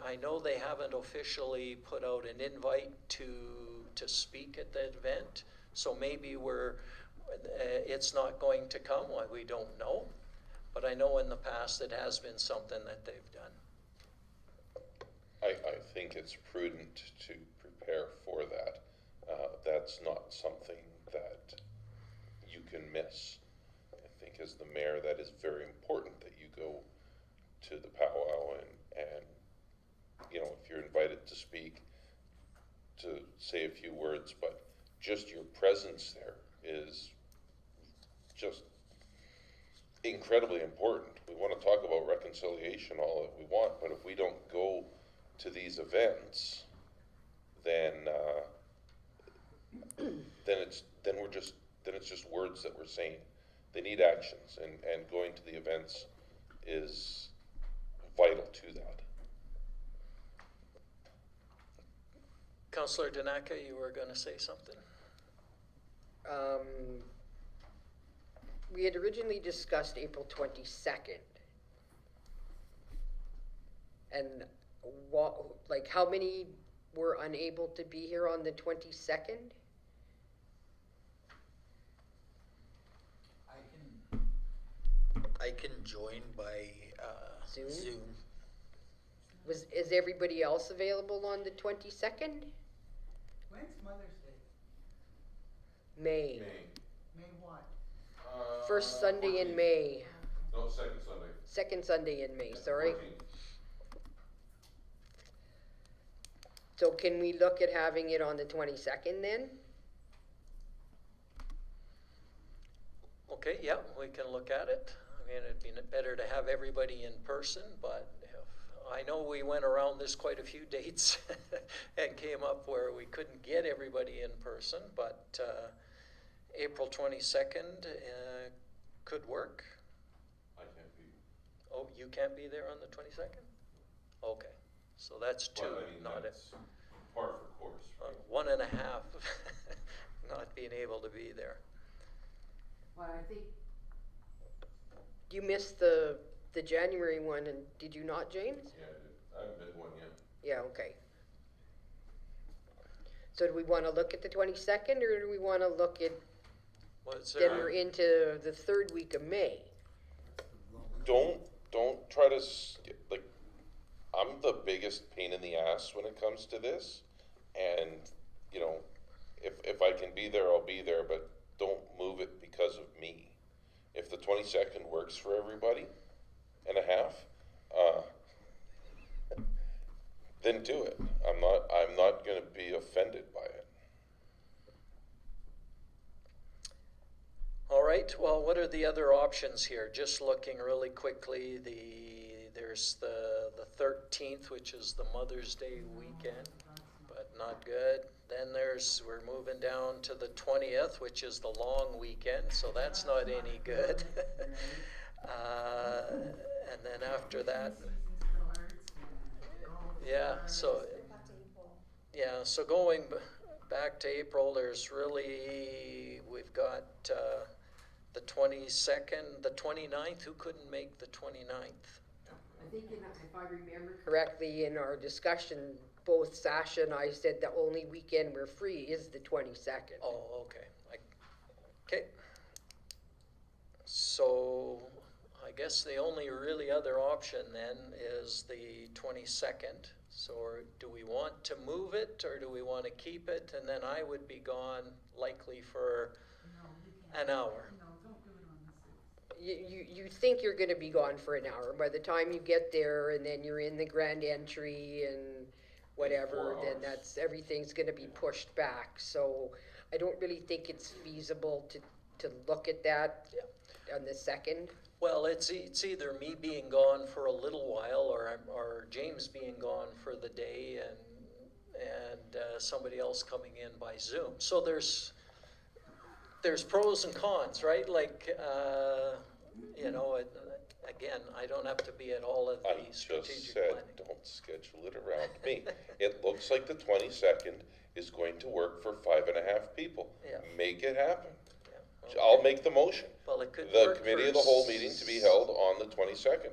I know they haven't officially put out an invite to speak at the event, so maybe it's not going to come. We don't know, but I know in the past it has been something that they've done. I think it's prudent to prepare for that. That's not something that you can miss. I think think as the mayor, that is very important that you go to the powwow and, you know, if you're invited to speak, to say a few words, but just your presence there is just incredibly important. We want to talk about reconciliation all that we want, but if we don't go to these events, then it's just words that we're saying. They need actions, and going to the events is vital to that. Councillor Danaka, you were going to say something? We had originally discussed April 22nd. And like how many were unable to be here on the 22nd? I can join by Zoom? Zoom. Is everybody else available on the 22nd? When's Mother's Day? May. May what? First Sunday in May. No, second Sunday. Second Sunday in May, sorry. 14th. So can we look at having it on the 22nd then? Okay, yeah, we can look at it. I mean, it'd be better to have everybody in person, but I know we went around this quite a few dates and came up where we couldn't get everybody in person, but April 22nd could work. I can't be. Oh, you can't be there on the 22nd? Okay, so that's two, Well, I mean, not that's par for course, right? 1.5 not being able to be there. Well, I think You missed the January one, and did you not, James? Yeah, I did. I haven't been to one yet. Yeah, okay. So do we want to look at the 22nd, or do we want to look at, Was then there, we're into the third week of May? Don't try to, like, I'm the biggest pain in the ass when it comes to this. And, you know, if I can be there, I'll be there, but don't move it because of me. If the 22nd works for everybody and a half, then do it. I'm not gonna be offended by it. all right, well, what are the other options here? Just looking really quickly, there's the 13th, which is the Mother's Day weekend, but not good. Then we're moving down to the 20th, which is the long weekend, so that's not any good. And then after that, yeah, so, Back to April. yeah, so going back to April, we've got the 22nd, the 29th. Who couldn't make the 29th? I think if I remember correctly, in our discussion, both Sasha and I said the only weekend we're free is the 22nd. Oh, okay. Okay. So I guess the only really other option then is the 22nd. So do we want to move it or do we want to keep it? And then I would be gone likely for an hour. no, don't do it on the 6th. You think you're going to be gone for an hour. By the time you get there and then you're in the grand entry and whatever, 4 then hours. everything's going to be pushed back. So I don't really think it's feasible to look at that on the 2nd. Well, it's either me being gone for a little while or James being gone for the day and somebody else coming in by Zoom. So there's pros and cons, right? Like, you know, again, I don't have to be at all of I the just strategic said, planning. don't schedule it around me. It looks like the 22nd is going to work for 5.5 people. Yeah. Make it happen. Yeah, I'll make the motion. Well, it could The work committee for of the whole meeting to be held on the 22nd.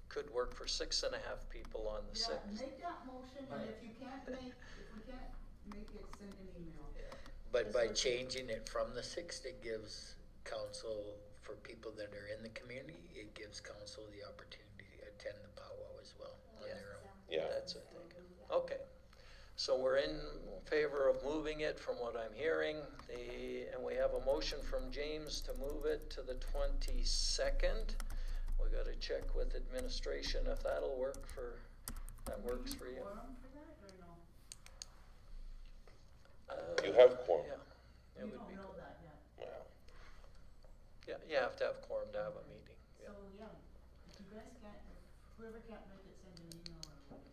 Could work for 6.5 people on the Yeah, 6th. make that motion, and if we can't make it, send an email. But by changing it from the 6th, it gives council, for people that are in the community, it gives council the opportunity to attend the powwow as well on their own. Yeah. That's what I think. Okay. So we're in favor of moving it from what I'm hearing. And we have a motion from James to move it to the 22nd. We gotta check with administration if that'll work that works for you. Quorum for that, or no? You have quorum. Yeah. It You would don't be, know that yet. Wow. yeah, you have to have quorum to have a meeting. Yeah. So, yeah, if you guys can't, if whoever can't make it, send an email or whatever.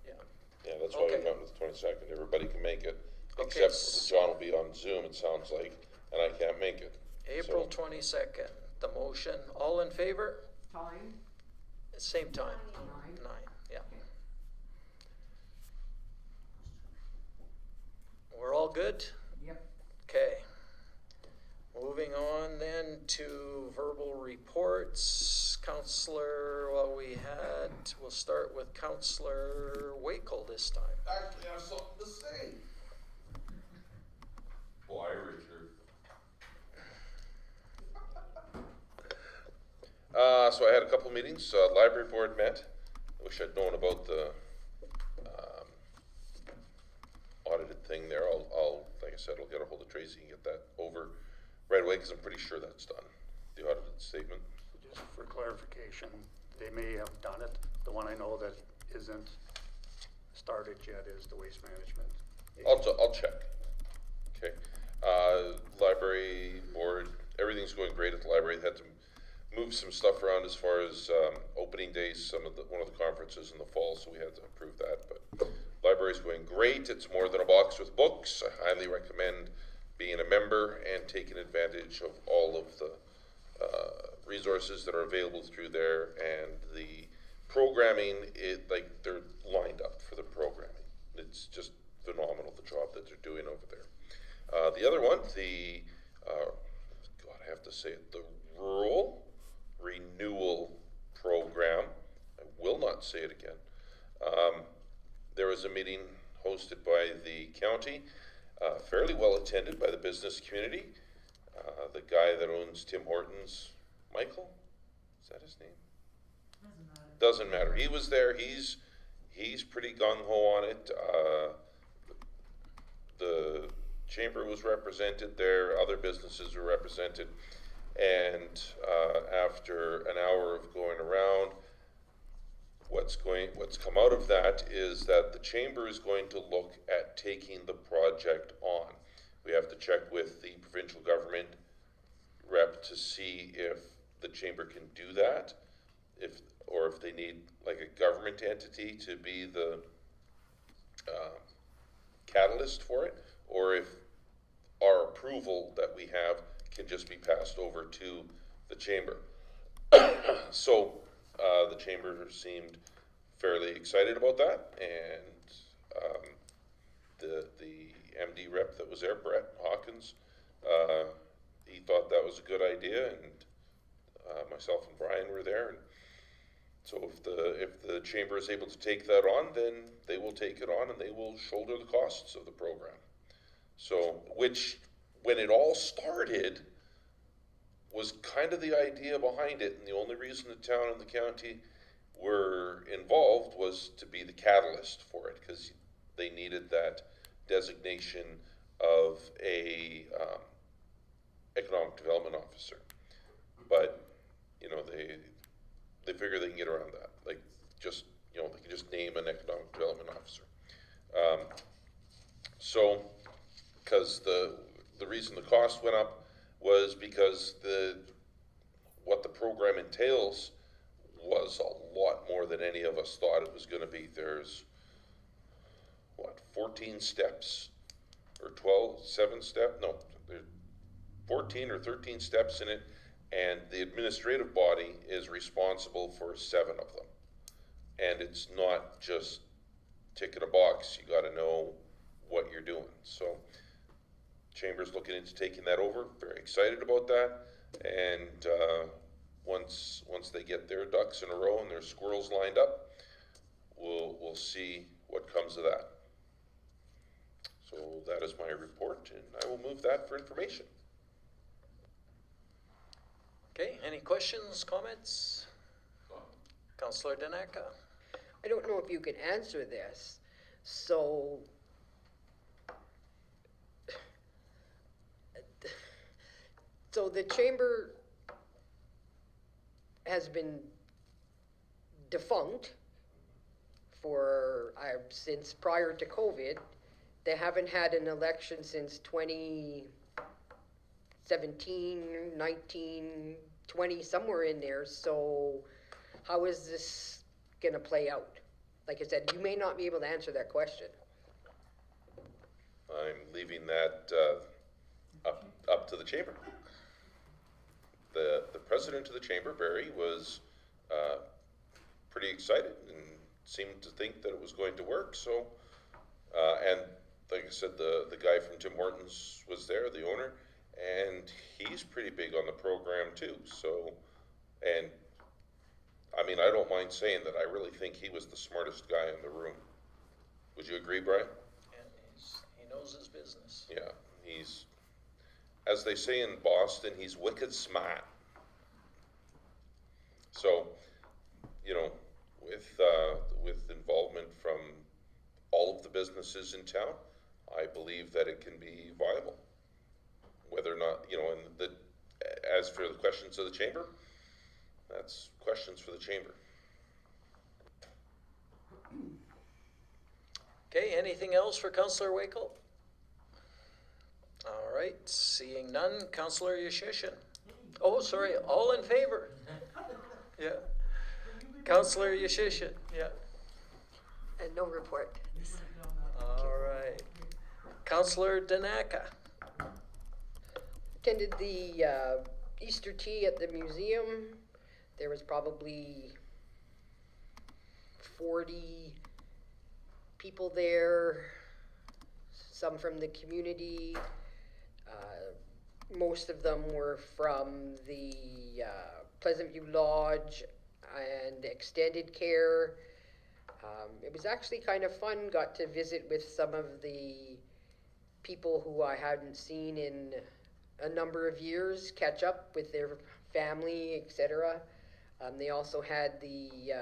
Yeah. Yeah, that's why we Okay. went with the 22nd. Everybody can make it, Okay, except John will be on Zoom, it sounds like, and I can't make it. April So- 22nd, the motion, all in favor? Time? Same time, 9, yeah. We're all good? Yep. Okay. Moving on then to verbal reports. Counselor, we'll start with Counselor Wakel this time. Actually, I have something to say. Why, Richard? So I had a couple meetings, library board met. I wish I'd known about the, audited thing there. Like I said, I'll get a hold of Tracy and get that over right away, cause I'm pretty sure that's done, the audited statement. Just for clarification, they may have done it. The one I know that isn't started yet is the waste management. I'll check. Okay. Library board, everything's going great at the library. Had to move some stuff around as far as opening days, one of the conferences in the fall, so we had to approve that. But library's going great. It's more than a box with books. I highly recommend being a member and taking advantage of all of the resources that are available through there, and the programming. They're lined up for the programming. It's just phenomenal, the job that they're doing over there. The other one, God, I have to say it, the Rural Renewal Program. I will not say it again. There was a meeting hosted by the county, fairly well attended by the business community. The guy that owns Tim Hortons, Michael, is that his name? Doesn't matter. He was there. He's pretty gung-ho on it. The chamber was represented there. Other businesses were represented. And after an hour of going around, what's come out of that is that the chamber is going to look at taking the project on. We have to check with the provincial government rep to see if the chamber can do that, or if they need like a government entity to be the catalyst for it, or if our approval that we have can just be passed over to the chamber. So the chamber seemed fairly excited about that, and the MD rep that was there, Brett Hawkins, he thought that was a good idea, and myself and Brian were there, and so if the chamber is able to take that on, then they will take it on and they will shoulder the costs of the program. So, which, when it all started, was kind of the idea behind it, and the only reason the town and the county were involved was to be the catalyst for it, because they needed that designation of a economic development officer. But, they figure they can get around that. Like, just, they can just name an economic development officer. So, because the reason the cost went up was because what the program entails was a lot more than any of us thought it was going to be. There's 14 steps or 7 steps? No, there's 14 or 13 steps in it, and the administrative body is responsible for 7 of them. And it's not just ticking a box. You got to know what you're doing. So Chamber's looking into taking that over. Very excited about that. And once they get their ducks in a row and their squirrels lined up, we'll see what comes of that. So that is my report, and I will move that for information. Okay, any questions, comments? Councillor Danaka? I don't know if you can answer this, So, so the chamber has been defunct for, since prior to COVID. They haven't had an election since 2017, 19, 20, somewhere in there. So how is this gonna play out? Like I said, you may not be able to answer that question. I'm leaving that up to the chamber. The president of the chamber, Barry, was pretty excited and seemed to think that it was going to work. So, and like I said, the guy from Tim Hortons was there, the owner, and he's pretty big on the program too. So, and I mean, I don't mind saying that I really think he was the smartest guy in the room. Would you agree, Brian? And he knows his business. Yeah, he's, as they say in Boston, he's wicked smart. So, you know, with involvement from all of the businesses in town, I believe that it can be viable. Whether or not, you know, and as for the questions of the chamber, that's questions for the chamber. Okay, anything else for Councillor Wakel? All right, seeing none, Councillor Yashishin. Oh, sorry, all in favor? Yeah. Councillor Yashishin, yeah. And no report. All right. Councillor Danaka. Attended the Easter tea at the museum. There was probably 40 people there, some from the community. Most of them were from the Pleasant View Lodge and extended care. It was actually kind of fun. Got to visit with some of the people who I hadn't seen in a number of years, catch up with their family, etc. They also had the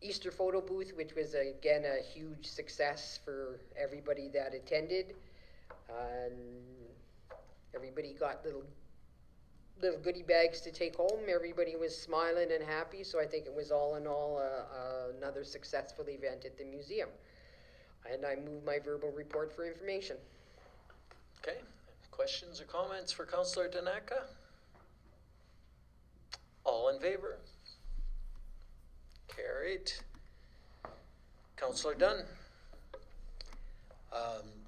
Easter photo booth, which was again a huge success for everybody that attended. And everybody got little goodie bags to take home. Everybody was smiling and happy, so I think it was all in all another successful event at the museum. And I move my verbal report for information. Okay, questions or comments for Councillor Danaka? All in favor? Carried. Councillor Dunn.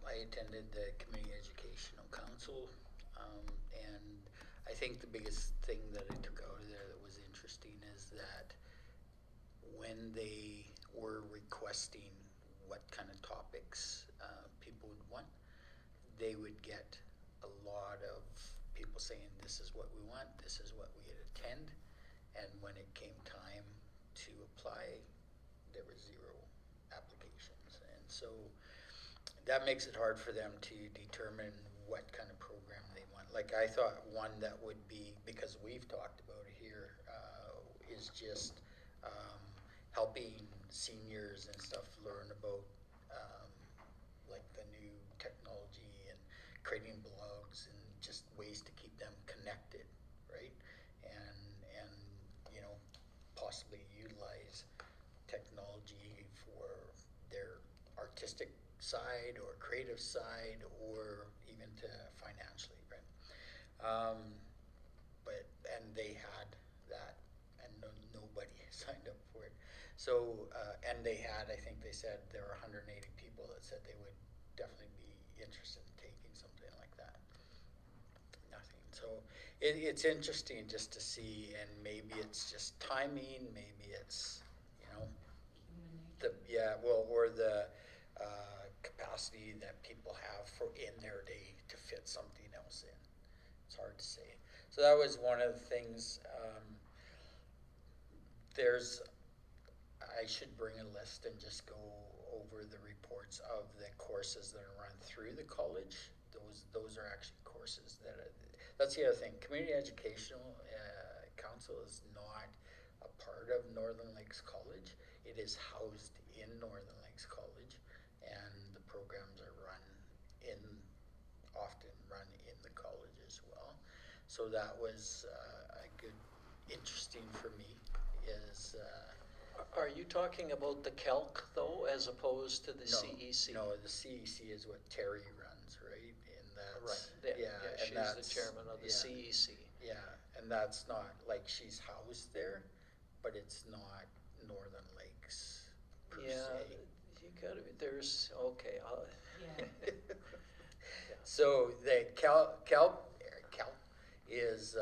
I attended the Community Educational Council, and I think the biggest thing that I took out of there that was interesting is that when they were requesting what kind of topics people would want, they would get a lot of people saying, this is what we want, this is what we attend, and when it came time to apply, there were 0 applications. And so that makes it hard for them to determine what kind of program they want. Like I thought one that would be, because we've talked about it here, is just helping seniors and stuff learn about like the new technology and creating blogs and just ways to keep them connected, right? And you know, possibly utilize technology for their artistic side or creative side or even to financially, right? And they had that, and nobody signed up for it. So, and they had, I think they said there were 180 people that said they would definitely be interested in taking something like that. Nothing. So it's interesting just to see, and maybe it's just timing, maybe it's, you know, or the capacity that people have for in their day to fit something else in. It's hard to say. So that was one of the things. I should bring a list and just go over the reports of the courses that are run through the college. Those are actually courses that's the other thing. Community Educational Council is not a part of Northern Lakes College. It is housed in Northern Lakes College, and the programs are often run in the college as well. So that was a good, interesting for me is. Are you talking about the Calc though, as opposed to the CEC? No, the CEC is what Terry runs, right? And that's, Right, yeah, and she's the that's- chairman of the yeah. CEC. Yeah, and that's not, like, she's housed there, but it's not Northern Lakes per Yeah, se. you gotta be, there's, okay, Yeah. So the Calc is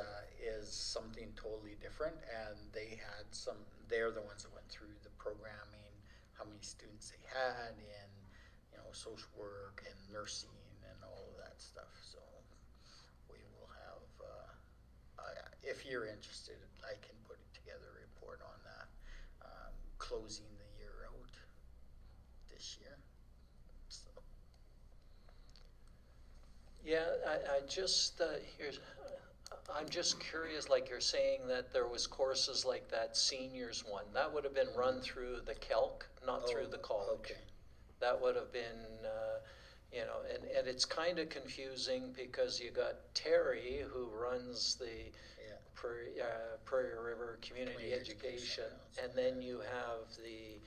something totally different, and they're the ones that went through the programming, how many students they had in, social work and nursing and all of that stuff. So we will have, if you're interested, I can put together a report on that, closing the year out this year, so. yeah, I just, I'm just curious, like you're saying that there was courses like that seniors one, that would have been run through the Calc, not through the college. Okay. That would have been, and it's kind of confusing because you got Terry who runs the Yeah. Prairie River Community Community Education, Education, and then you have the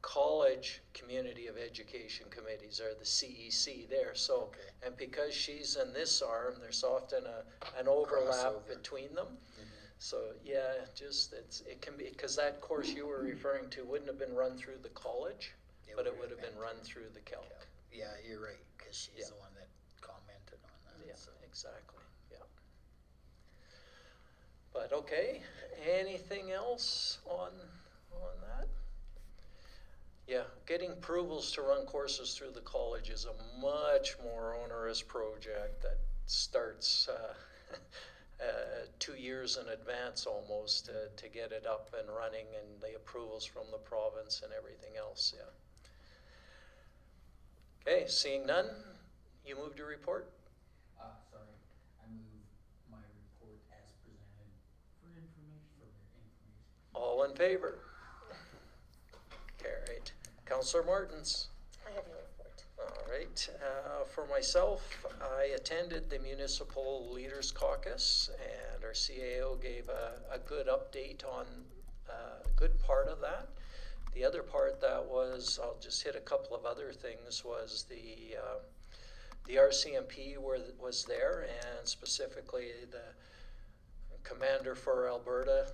College Community of Education Committees, or the CEC there. So, Okay. and because she's in this arm, there's often an overlap Crossover. between them. Mhm. So yeah, it can be, because that course you were referring to wouldn't have been run through the college, but it would have been run through the Calc. Yeah, you're right, because she's Yeah. the one that commented on that. Yeah, So. exactly, yeah. But okay, anything else on that? Yeah, getting approvals to run courses through the college is a much more onerous project that starts 2 years in advance almost to get it up and running, and the approvals from the province and everything else, yeah. Okay, seeing none, you move to report? Sorry, I move my report as presented For information. for your information. All in favor? Carried. Councillor Martins? I have no report. All right, for myself, I attended the Municipal Leaders Caucus, and our CAO gave a good update on a good part of that. The other part that was, I'll just hit a couple of other things, was the RCMP was there, and specifically the commander for Alberta,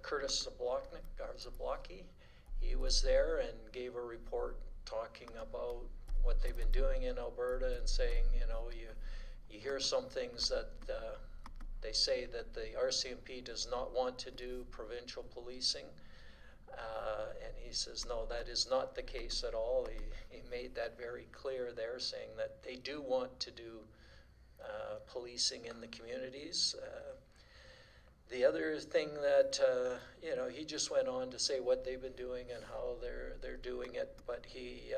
Curtis Zablocki. He was there and gave a report talking about what they've been doing in Alberta, and saying, you hear some things that they say that the RCMP does not want to do provincial policing. And he says, no, that is not the case at all. He made that very clear there, saying that they do want to do policing in the communities. The other thing that, he just went on to say what they've been doing and how they're doing it. But he,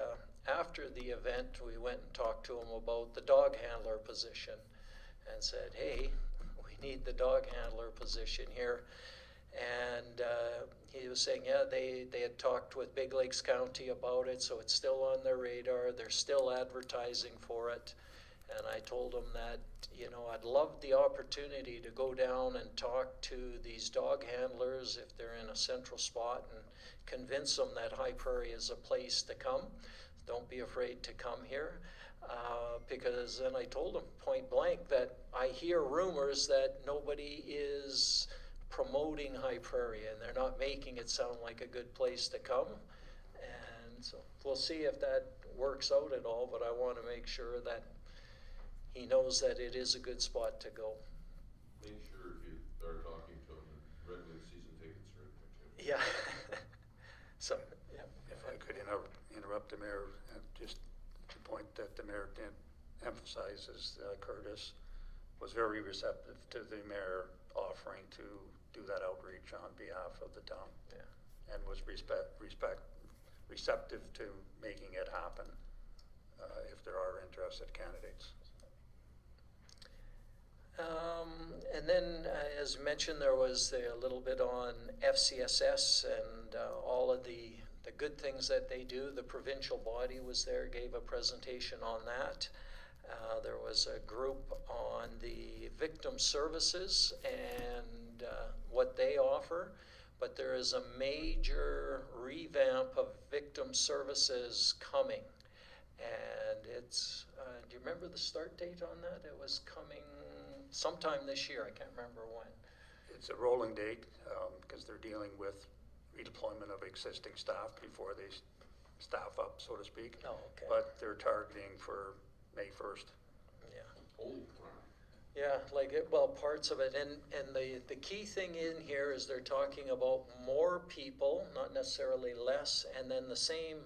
after the event, we went and talked to him about the dog handler position and said, hey, we need the dog handler position here. And he was saying, yeah, they had talked with Big Lakes County about it, so it's still on their radar. They're still advertising for it. And I told him that, I'd love the opportunity to go down and talk to these dog handlers if they're in a central spot, and convince them that High Prairie is a place to come. Don't be afraid to come here. Because then I told him point blank that I hear rumors that nobody is promoting High Prairie, and they're not making it sound like a good place to come. And so we'll see if that works out at all, but I want to make sure that he knows that it is a good spot to go. Make sure if you are talking to them, Red Wing season tickets are in there too. Yeah. So, yeah. If I could interrupt the mayor, just the point that the mayor did emphasize is Curtis was very receptive to the mayor offering to do that outreach on behalf of the town. Yeah. And was receptive to making it happen if there are interested candidates. And then, as mentioned, there was a little bit on FCSS and all of the good things that they do. The provincial body was there, gave a presentation on that. There was a group on the victim services and what they offer, but there is a major revamp of victim services coming. And it's, do you remember the start date on that? It was coming sometime this year, I can't remember when. It's a rolling date, because they're dealing with redeployment of existing staff before they staff up, so to speak. Oh, okay. But they're targeting for May 1st. Yeah. Holy Yeah, like it, well, parts of it, and the key thing in here is they're talking about more people, not necessarily less, and then the same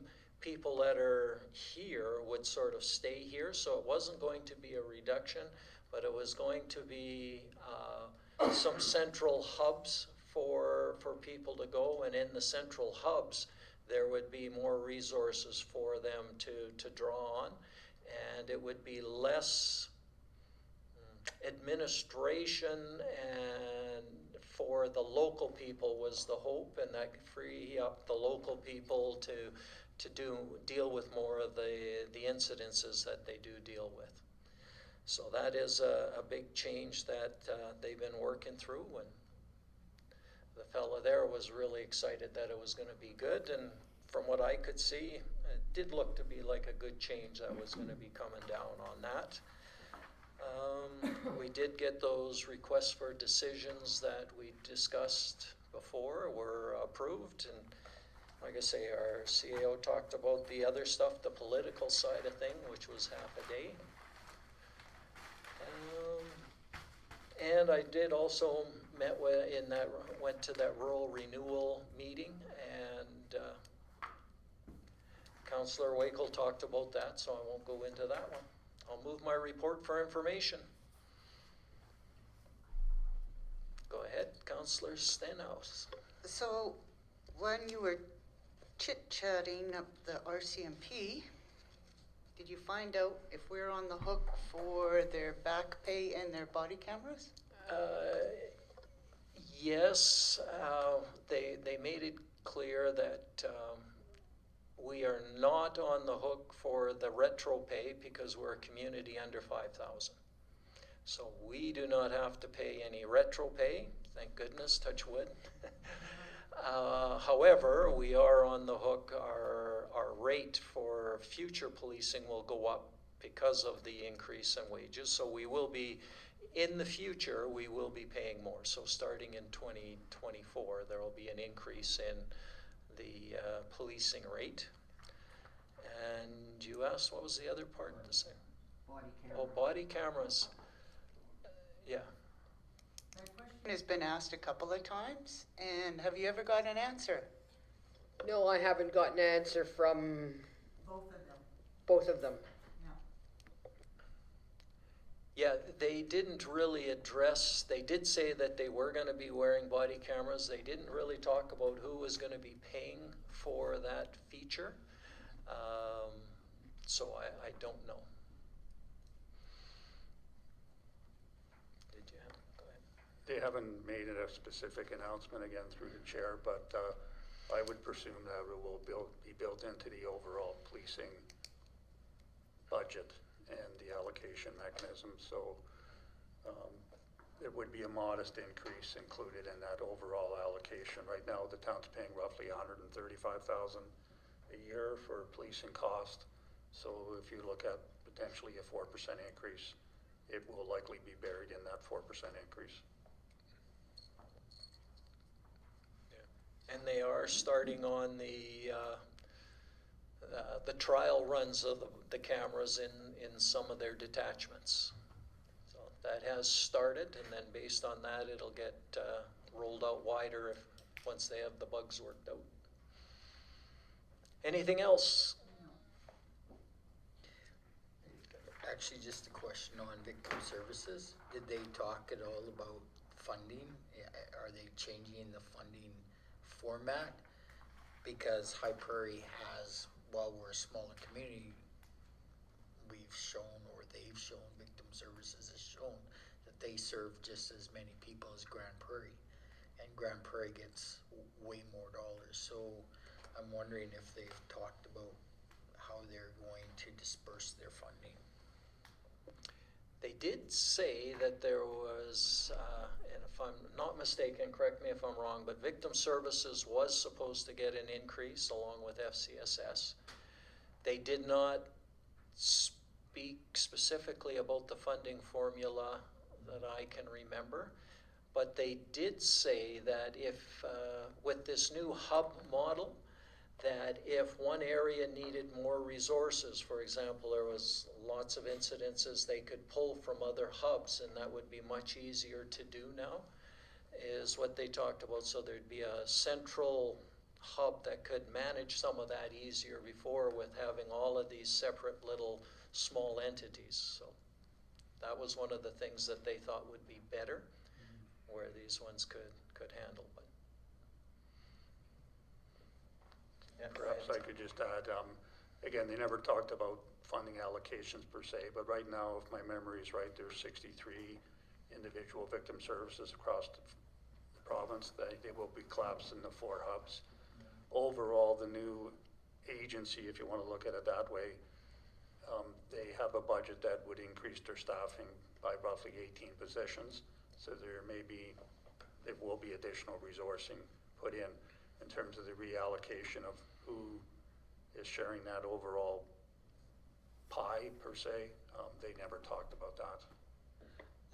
people that are here would sort of stay here, so it wasn't going to be a reduction, but it was going to be some central hubs for people to go, and in the central hubs, there would be more resources for them to draw on, and it would be less administration and for the local people was the hope, and that could free up the local people to deal with more of the incidences that they do deal with. So that is a big change that they've been working through, and the fella there was really excited that it was going to be good, and from what I could see, it did look to be like a good change that was going to be coming down on that. We did get those requests for decisions that we discussed before were approved, and like I say, our CAO talked about the other stuff, the political side of thing, which was half a day. And I did also went to that rural renewal meeting, and Councillor Wakel talked about that, so I won't go into that one. I'll move my report for information. Go ahead, Councillor Stenhouse. So when you were chit-chatting up the RCMP, did you find out if we're on the hook for their back pay and their body cameras? Yes, they made it clear that we are not on the hook for the retro pay because we're a community under 5,000. So we do not have to pay any retro pay, thank goodness, touch wood. However, we are on the hook. Our rate for future policing will go up because of the increase in wages. So we will be, in the future, we will be paying more. So starting in 2024, there will be an increase in the policing rate. And you asked, what was the other part to say? Body camera. Oh, body cameras. Yeah. My question Has been asked a couple of times, and have you ever got an answer? No, I haven't gotten an answer from both of them, both of them. yeah. Yeah, they didn't really address, they did say that they were going to be wearing body cameras. They didn't really talk about who was going to be paying for that feature. So I don't know. Did you have, go ahead. They haven't made it a specific announcement again through the chair, but I would presume that it will be built into the overall policing budget and the allocation mechanism. So it would be a modest increase included in that overall allocation. Right now, the town's paying roughly $135,000 a year for policing cost. So if you look at potentially a 4% increase, it will likely be buried in that 4% increase. And they are starting on the trial runs of the cameras in some of their detachments. So that has started, and then based on that, it'll get rolled out wider once they have the bugs worked out. Anything else? Actually, just a question on victim services. Did they talk at all about funding? Are they changing the funding format? Because High Prairie has, while we're a smaller community, we've shown, or they've shown, victim services has shown that they serve just as many people as Grand Prairie. And Grand Prairie gets way more dollars, so I'm wondering if they've talked about how they're going to disperse their funding. They did say that there was, and if I'm not mistaken, correct me if I'm wrong, but Victim Services was supposed to get an increase along with FCSS. They did not speak specifically about the funding formula that I can remember, but they did say that if, with this new hub model, that if one area needed more resources, for example, there was lots of incidences they could pull from other hubs, and that would be much easier to do now, is what they talked about. So there'd be a central hub that could manage some of that easier before with having all of these separate little small entities. So that was one of the things that they thought would be better, where these ones could handle. But Perhaps I could just add, again, they never talked about funding allocations per se, but right now, if my memory is right, there's 63 individual victim services across the province. They will be collapsed into 4 hubs. Overall, the new agency, if you want to look at it that way, they have a budget that would increase their staffing by roughly 18 positions. So there will be additional resourcing put in terms of the reallocation of who is sharing that overall pie per se. They never talked about that.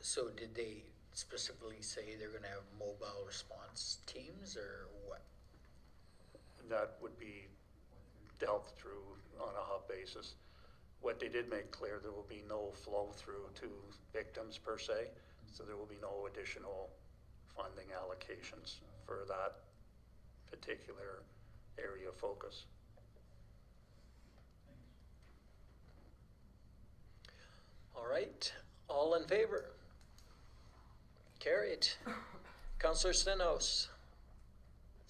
So did they specifically say they're gonna have mobile response teams or what? That would be dealt through on a hub basis. What they did make clear, there will be no flow through to victims per se, so there will be no additional funding allocations for that particular area of focus. all right, all in favor? Carried. Councillor Stenhouse.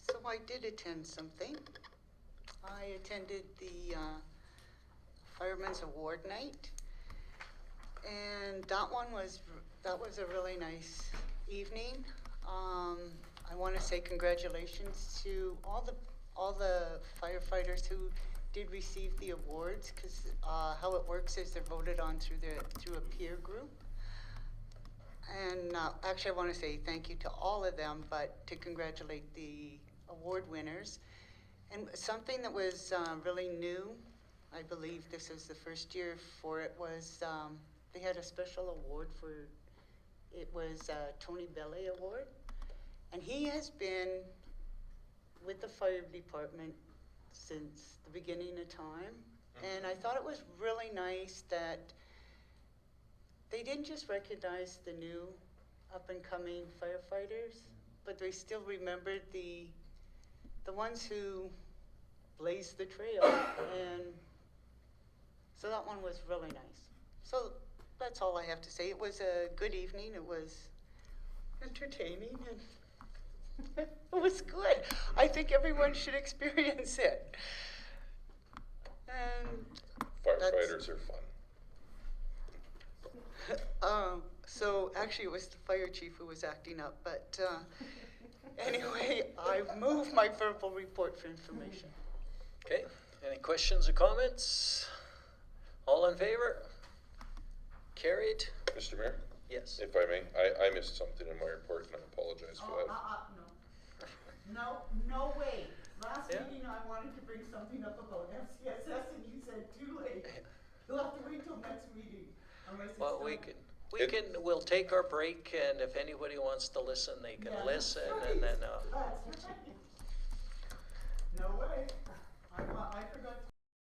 So I did attend something. I attended the Fireman's Award Night, and that was a really nice evening. I want to say congratulations to all the firefighters who did receive the awards, because how it works is they're voted on through a peer group. And actually, I want to say thank you to all of them, but to congratulate the award winners. And something that was really new, I believe this was the first year for it, was they had a special award for, it was Tony Belly Award. And he has been with the fire department since the beginning of time. And I thought it was really nice that they didn't just recognize the new up-and-coming firefighters, but they still remembered the ones who blazed the trail. And so that one was really nice. So that's all I have to say. It was a good evening. It was entertaining, and it was good. I think everyone should experience it. And Firefighters are fun. so actually it was the fire chief who was acting up, but anyway, I've moved my verbal report for information. Okay, any questions or comments? All in favor? Carried. Mr. Mayor, Yes. if I may, I missed something in my report and I apologize for that. No way. Last Yeah. meeting, I wanted to bring something up about FCSS, and you said too late. You'll have to wait till next meeting, unless it's Well, done. we'll take our break, and if anybody wants to listen, they can Yeah, that's listen, right. and then, That's right. No way. I forgot to